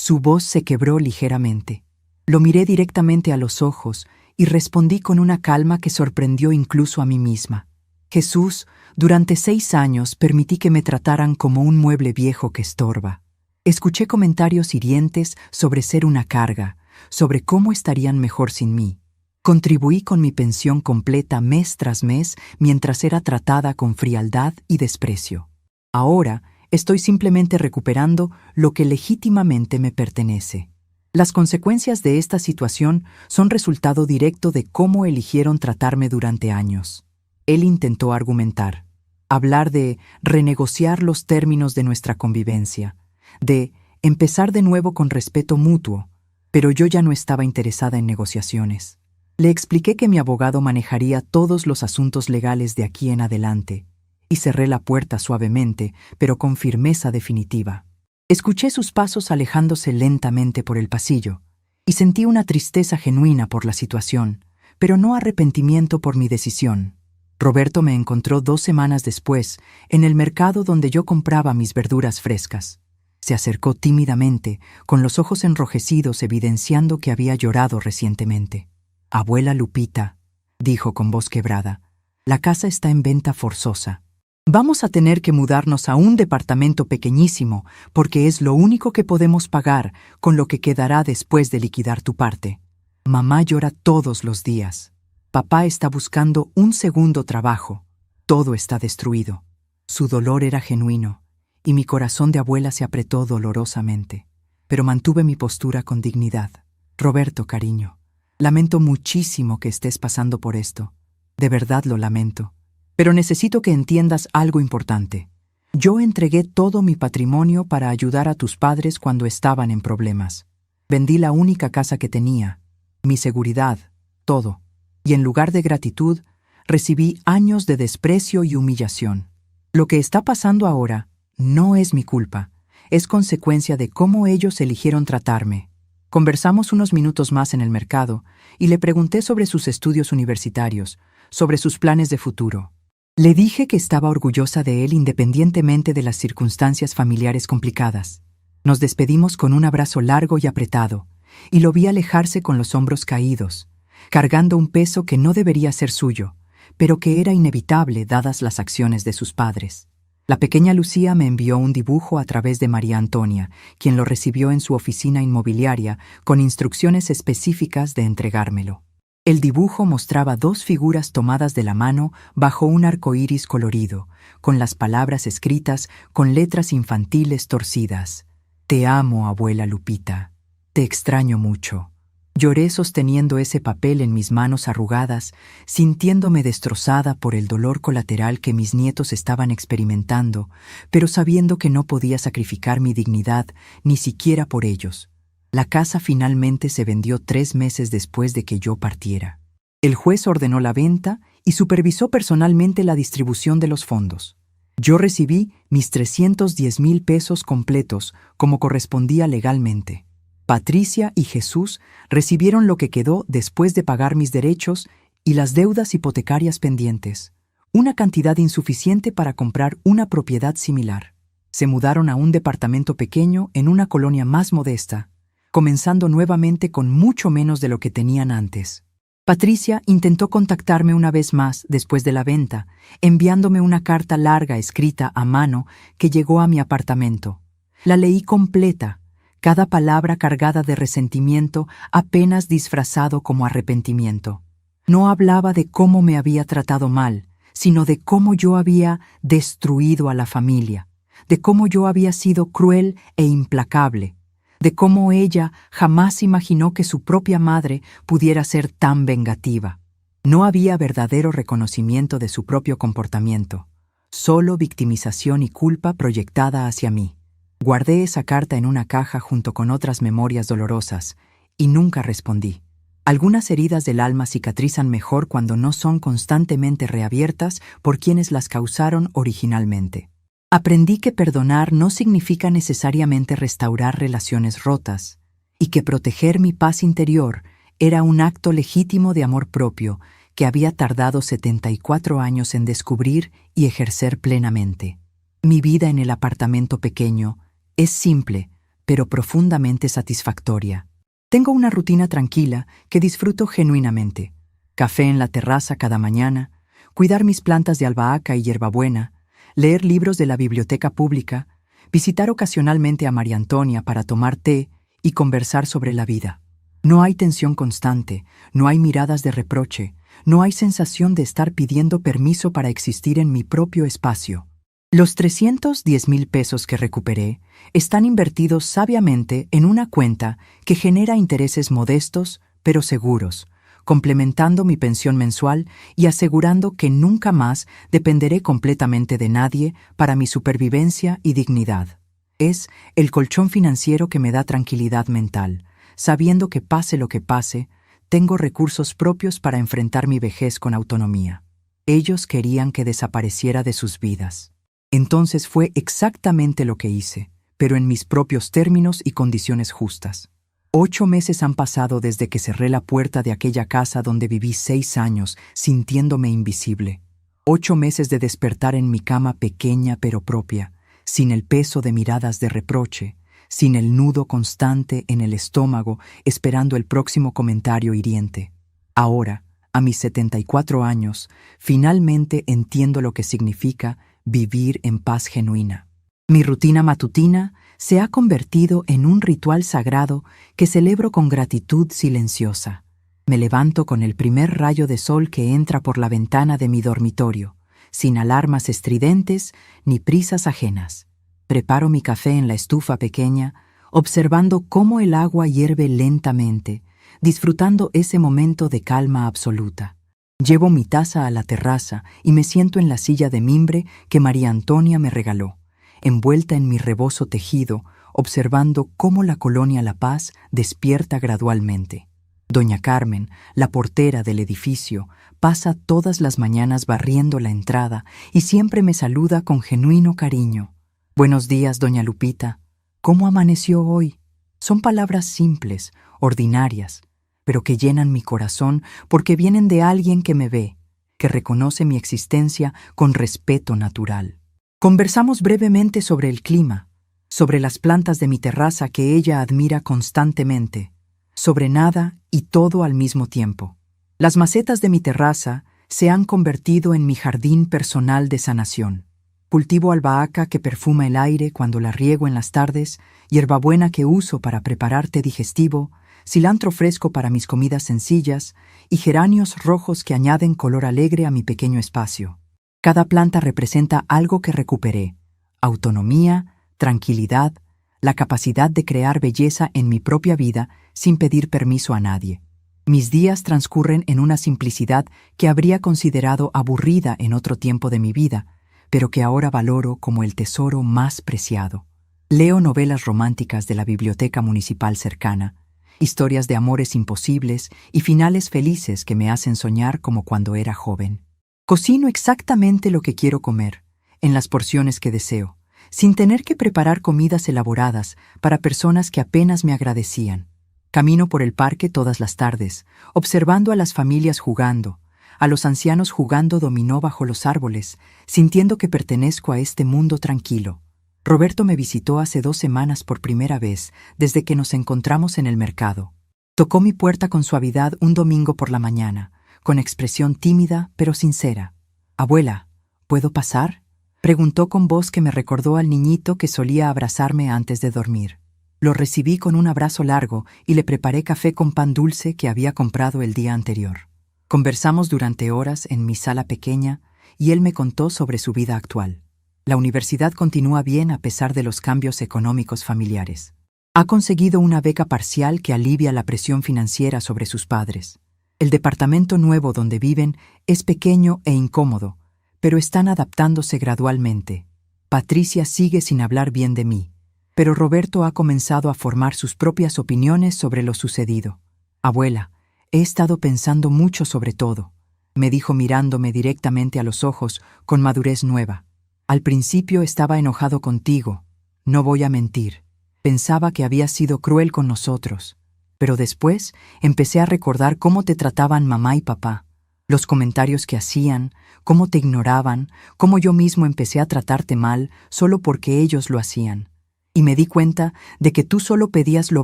Speaker 1: Su voz se quebró ligeramente. Lo miré directamente a los ojos y respondí con una calma que sorprendió incluso a mí misma. Jesús, durante 6 años permití que me trataran como un mueble viejo que estorba. Escuché comentarios hirientes sobre ser una carga, sobre cómo estarían mejor sin mí. Contribuí con mi pensión completa mes tras mes mientras era tratada con frialdad y desprecio. Ahora estoy simplemente recuperando lo que legítimamente me pertenece. Las consecuencias de esta situación son resultado directo de cómo eligieron tratarme durante años. Él intentó argumentar, hablar de renegociar los términos de nuestra convivencia, de empezar de nuevo con respeto mutuo, pero yo ya no estaba interesada en negociaciones. Le expliqué que mi abogado manejaría todos los asuntos legales de aquí en adelante, y cerré la puerta suavemente, pero con firmeza definitiva. Escuché sus pasos alejándose lentamente por el pasillo, y sentí una tristeza genuina por la situación, pero no arrepentimiento por mi decisión. Roberto me encontró 2 semanas después, en el mercado donde yo compraba mis verduras frescas. Se acercó tímidamente, con los ojos enrojecidos evidenciando que había llorado recientemente. «Abuela Lupita», dijo con voz quebrada, «la casa está en venta forzosa. Vamos a tener que mudarnos a un departamento pequeñísimo porque es lo único que podemos pagar con lo que quedará después de liquidar tu parte. Mamá llora todos los días. Papá está buscando un segundo trabajo. Todo está destruido». Su dolor era genuino, y mi corazón de abuela se apretó dolorosamente. Pero mantuve mi postura con dignidad. «Roberto, cariño, lamento muchísimo que estés pasando por esto. De verdad lo lamento. Pero necesito que entiendas algo importante. Yo entregué todo mi patrimonio para ayudar a tus padres cuando estaban en problemas. Vendí la única casa que tenía, mi seguridad, todo. Y en lugar de gratitud, recibí años de desprecio y humillación. Lo que está pasando ahora no es mi culpa. Es consecuencia de cómo ellos eligieron tratarme. Conversamos unos minutos más en el mercado y le pregunté sobre sus estudios universitarios, sobre sus planes de futuro. Le dije que estaba orgullosa de él independientemente de las circunstancias familiares complicadas. Nos despedimos con un abrazo largo y apretado, y lo vi alejarse con los hombros caídos, cargando un peso que no debería ser suyo, pero que era inevitable dadas las acciones de sus padres. La pequeña Lucía me envió un dibujo a través de María Antonia, quien lo recibió en su oficina inmobiliaria con instrucciones específicas de entregármelo. El dibujo mostraba 2 figuras tomadas de la mano bajo un arco iris colorido, con las palabras escritas con letras infantiles torcidas. «Te amo, abuela Lupita. Te extraño mucho». Lloré sosteniendo ese papel en mis manos arrugadas, sintiéndome destrozada por el dolor colateral que mis nietos estaban experimentando, pero sabiendo que no podía sacrificar mi dignidad ni siquiera por ellos. La casa finalmente se vendió 3 meses después de que yo partiera. El juez ordenó la venta y supervisó personalmente la distribución de los fondos. Yo recibí mis 310,000 pesos completos como correspondía legalmente. Patricia y Jesús recibieron lo que quedó después de pagar mis derechos y las deudas hipotecarias pendientes, una cantidad insuficiente para comprar una propiedad similar. Se mudaron a un departamento pequeño en una colonia más modesta, comenzando nuevamente con mucho menos de lo que tenían antes. Patricia intentó contactarme una vez más después de la venta, enviándome una carta larga escrita a mano que llegó a mi apartamento. La leí completa, cada palabra cargada de resentimiento apenas disfrazado como arrepentimiento. No hablaba de cómo me había tratado mal, sino de cómo yo había destruido a la familia, de cómo yo había sido cruel e implacable, de cómo ella jamás imaginó que su propia madre pudiera ser tan vengativa. No había verdadero reconocimiento de su propio comportamiento, solo victimización y culpa proyectada hacia mí. Guardé esa carta en una caja junto con otras memorias dolorosas y nunca respondí. Algunas heridas del alma cicatrizan mejor cuando no son constantemente reabiertas por quienes las causaron originalmente. Aprendí que perdonar no significa necesariamente restaurar relaciones rotas y que proteger mi paz interior era un acto legítimo de amor propio que había tardado 74 años en descubrir y ejercer plenamente. Mi vida en el apartamento pequeño es simple, pero profundamente satisfactoria. Tengo una rutina tranquila que disfruto genuinamente. Café en la terraza cada mañana, cuidar mis plantas de albahaca y hierbabuena, leer libros de la biblioteca pública, visitar ocasionalmente a María Antonia para tomar té y conversar sobre la vida. No hay tensión constante, no hay miradas de reproche, no hay sensación de estar pidiendo permiso para existir en mi propio espacio. Los 310,000 pesos que recuperé están invertidos sabiamente en una cuenta que genera intereses modestos pero seguros, complementando mi pensión mensual y asegurando que nunca más dependeré completamente de nadie para mi supervivencia y dignidad. Es el colchón financiero que me da tranquilidad mental, sabiendo que pase lo que pase, tengo recursos propios para enfrentar mi vejez con autonomía. Ellos querían que desapareciera de sus vidas. Entonces fue exactamente lo que hice, pero en mis propios términos y condiciones justas. 8 meses han pasado desde que cerré la puerta de aquella casa donde viví 6 años, sintiéndome invisible. 8 meses de despertar en mi cama pequeña pero propia, sin el peso de miradas de reproche, sin el nudo constante en el estómago esperando el próximo comentario hiriente. Ahora, a mis 74 años, finalmente entiendo lo que significa vivir en paz genuina. Mi rutina matutina se ha convertido en un ritual sagrado que celebro con gratitud silenciosa. Me levanto con el primer rayo de sol que entra por la ventana de mi dormitorio, sin alarmas estridentes ni prisas ajenas. Preparo mi café en la estufa pequeña, observando cómo el agua hierve lentamente, disfrutando ese momento de calma absoluta. Llevo mi taza a la terraza y me siento en la silla de mimbre que María Antonia me regaló, envuelta en mi rebozo tejido, observando cómo la colonia La Paz despierta gradualmente. Doña Carmen, la portera del edificio, pasa todas las mañanas barriendo la entrada y siempre me saluda con genuino cariño. «Buenos días, doña Lupita. ¿Cómo amaneció hoy?». Son palabras simples, ordinarias, pero que llenan mi corazón porque vienen de alguien que me ve, que reconoce mi existencia con respeto natural. Conversamos brevemente sobre el clima, sobre las plantas de mi terraza que ella admira constantemente, sobre nada y todo al mismo tiempo. Las macetas de mi terraza se han convertido en mi jardín personal de sanación. Cultivo albahaca que perfuma el aire cuando la riego en las tardes, hierbabuena que uso para preparar té digestivo, cilantro fresco para mis comidas sencillas y geranios rojos que añaden color alegre a mi pequeño espacio. Cada planta representa algo que recuperé: autonomía, tranquilidad, la capacidad de crear belleza en mi propia vida sin pedir permiso a nadie. Mis días transcurren en una simplicidad que habría considerado aburrida en otro tiempo de mi vida, pero que ahora valoro como el tesoro más preciado. Leo novelas románticas de la biblioteca municipal cercana, historias de amores imposibles y finales felices que me hacen soñar como cuando era joven. Cocino exactamente lo que quiero comer, en las porciones que deseo, sin tener que preparar comidas elaboradas para personas que apenas me agradecían. Camino por el parque todas las tardes, observando a las familias jugando, a los ancianos jugando dominó bajo los árboles, sintiendo que pertenezco a este mundo tranquilo. Roberto me visitó hace 2 semanas por primera vez, desde que nos encontramos en el mercado. Tocó mi puerta con suavidad un domingo por la mañana, con expresión tímida pero sincera. «Abuela, ¿puedo pasar?», preguntó con voz que me recordó al niñito que solía abrazarme antes de dormir. Lo recibí con un abrazo largo y le preparé café con pan dulce que había comprado el día anterior. Conversamos durante horas en mi sala pequeña y él me contó sobre su vida actual. La universidad continúa bien a pesar de los cambios económicos familiares. Ha conseguido una beca parcial que alivia la presión financiera sobre sus padres. El departamento nuevo donde viven es pequeño e incómodo, pero están adaptándose gradualmente. Patricia sigue sin hablar bien de mí, pero Roberto ha comenzado a formar sus propias opiniones sobre lo sucedido. «Abuela, he estado pensando mucho sobre todo», me dijo mirándome directamente a los ojos con madurez nueva. «Al principio estaba enojado contigo, no voy a mentir. Pensaba que habías sido cruel con nosotros. Pero después empecé a recordar cómo te trataban mamá y papá, los comentarios que hacían, cómo te ignoraban, cómo yo mismo empecé a tratarte mal solo porque ellos lo hacían. y me di cuenta de que tú solo pedías lo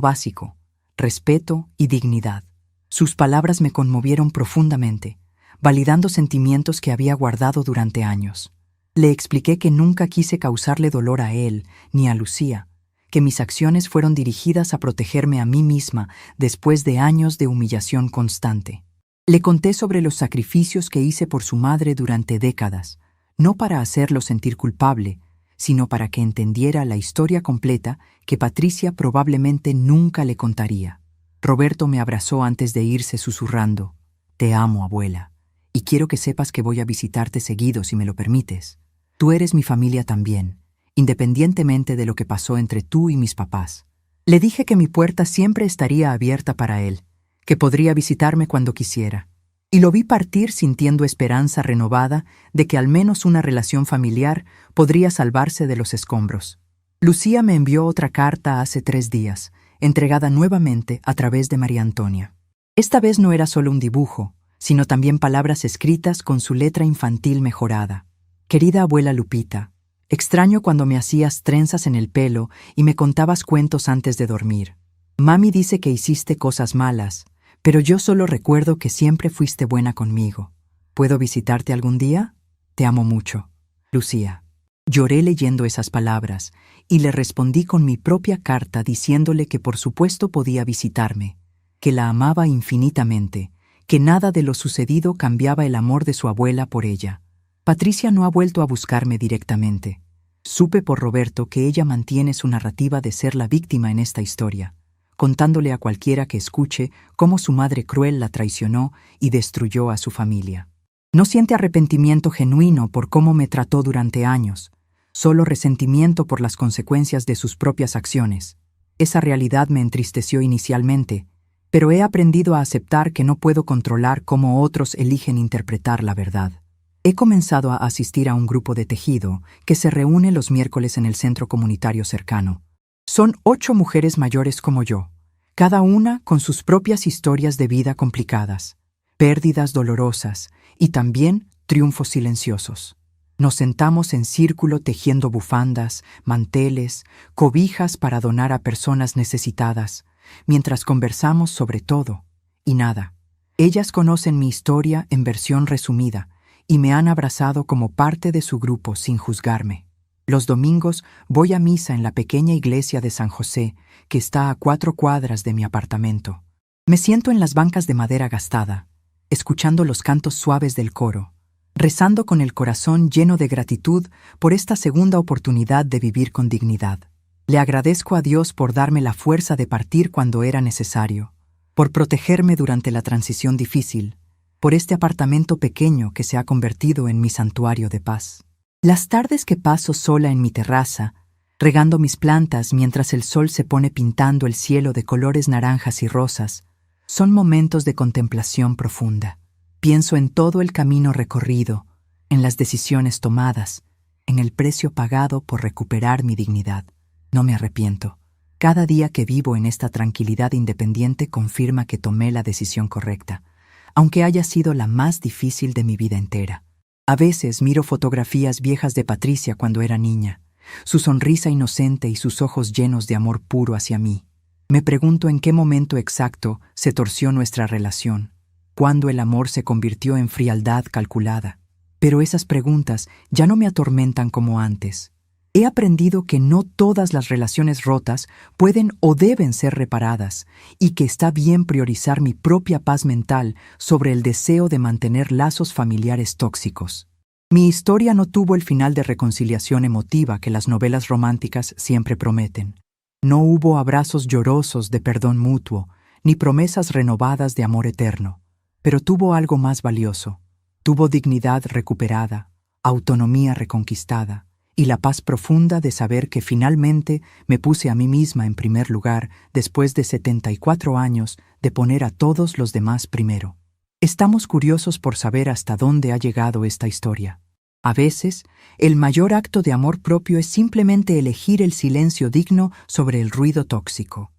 Speaker 1: básico, respeto y dignidad. Sus palabras me conmovieron profundamente, validando sentimientos que había guardado durante años. Le expliqué que nunca quise causarle dolor a él ni a Lucía, que mis acciones fueron dirigidas a protegerme a mí misma después de años de humillación constante. Le conté sobre los sacrificios que hice por su madre durante décadas, no para hacerlo sentir culpable, sino para que entendiera la historia completa que Patricia probablemente nunca le contaría. Roberto me abrazó antes de irse susurrando: «Te amo, abuela, y quiero que sepas que voy a visitarte seguido si me lo permites. Tú eres mi familia también, independientemente de lo que pasó entre tú y mis papás». Le dije que mi puerta siempre estaría abierta para él, que podría visitarme cuando quisiera. Y lo vi partir sintiendo esperanza renovada de que al menos una relación familiar podría salvarse de los escombros. Lucía me envió otra carta hace 3 días, entregada nuevamente a través de María Antonia. Esta vez no era solo un dibujo, sino también palabras escritas con su letra infantil mejorada. «Querida abuela Lupita, extraño cuando me hacías trenzas en el pelo y me contabas cuentos antes de dormir. Mami dice que hiciste cosas malas, pero yo solo recuerdo que siempre fuiste buena conmigo. ¿Puedo visitarte algún día? Te amo mucho. Lucía». Lloré leyendo esas palabras y le respondí con mi propia carta diciéndole que por supuesto podía visitarme, que la amaba infinitamente, que nada de lo sucedido cambiaba el amor de su abuela por ella. Patricia no ha vuelto a buscarme directamente. Supe por Roberto que ella mantiene su narrativa de ser la víctima en esta historia, contándole a cualquiera que escuche cómo su madre cruel la traicionó y destruyó a su familia. No siente arrepentimiento genuino por cómo me trató durante años, solo resentimiento por las consecuencias de sus propias acciones. Esa realidad me entristeció inicialmente, pero he aprendido a aceptar que no puedo controlar cómo otros eligen interpretar la verdad. He comenzado a asistir a un grupo de tejido que se reúne los miércoles en el centro comunitario cercano. Son 8 mujeres mayores como yo, cada una con sus propias historias de vida complicadas, pérdidas dolorosas y también triunfos silenciosos. Nos sentamos en círculo tejiendo bufandas, manteles, cobijas para donar a personas necesitadas, mientras conversamos sobre todo y nada. Ellas conocen mi historia en versión resumida y me han abrazado como parte de su grupo sin juzgarme. Los domingos voy a misa en la pequeña iglesia de San José, que está a 4 cuadras de mi apartamento. Me siento en las bancas de madera gastada, escuchando los cantos suaves del coro, rezando con el corazón lleno de gratitud por esta segunda oportunidad de vivir con dignidad. Le agradezco a Dios por darme la fuerza de partir cuando era necesario, por protegerme durante la transición difícil, por este apartamento pequeño que se ha convertido en mi santuario de paz. Las tardes que paso sola en mi terraza, regando mis plantas mientras el sol se pone pintando el cielo de colores naranjas y rosas, son momentos de contemplación profunda. Pienso en todo el camino recorrido, en las decisiones tomadas, en el precio pagado por recuperar mi dignidad. No me arrepiento. Cada día que vivo en esta tranquilidad independiente confirma que tomé la decisión correcta, aunque haya sido la más difícil de mi vida entera. A veces miro fotografías viejas de Patricia cuando era niña, su sonrisa inocente y sus ojos llenos de amor puro hacia mí. Me pregunto en qué momento exacto se torció nuestra relación, cuándo el amor se convirtió en frialdad calculada. Pero esas preguntas ya no me atormentan como antes. He aprendido que no todas las relaciones rotas pueden o deben ser reparadas y que está bien priorizar mi propia paz mental sobre el deseo de mantener lazos familiares tóxicos. Mi historia no tuvo el final de reconciliación emotiva que las novelas románticas siempre prometen. No hubo abrazos llorosos de perdón mutuo, ni promesas renovadas de amor eterno. Pero tuvo algo más valioso. Tuvo dignidad recuperada, autonomía reconquistada, y la paz profunda de saber que finalmente me puse a mí misma en primer lugar después de 74 años de poner a todos los demás primero. Estamos curiosos por saber hasta dónde ha llegado esta historia. A veces, el mayor acto de amor propio es simplemente elegir el silencio digno sobre el ruido tóxico.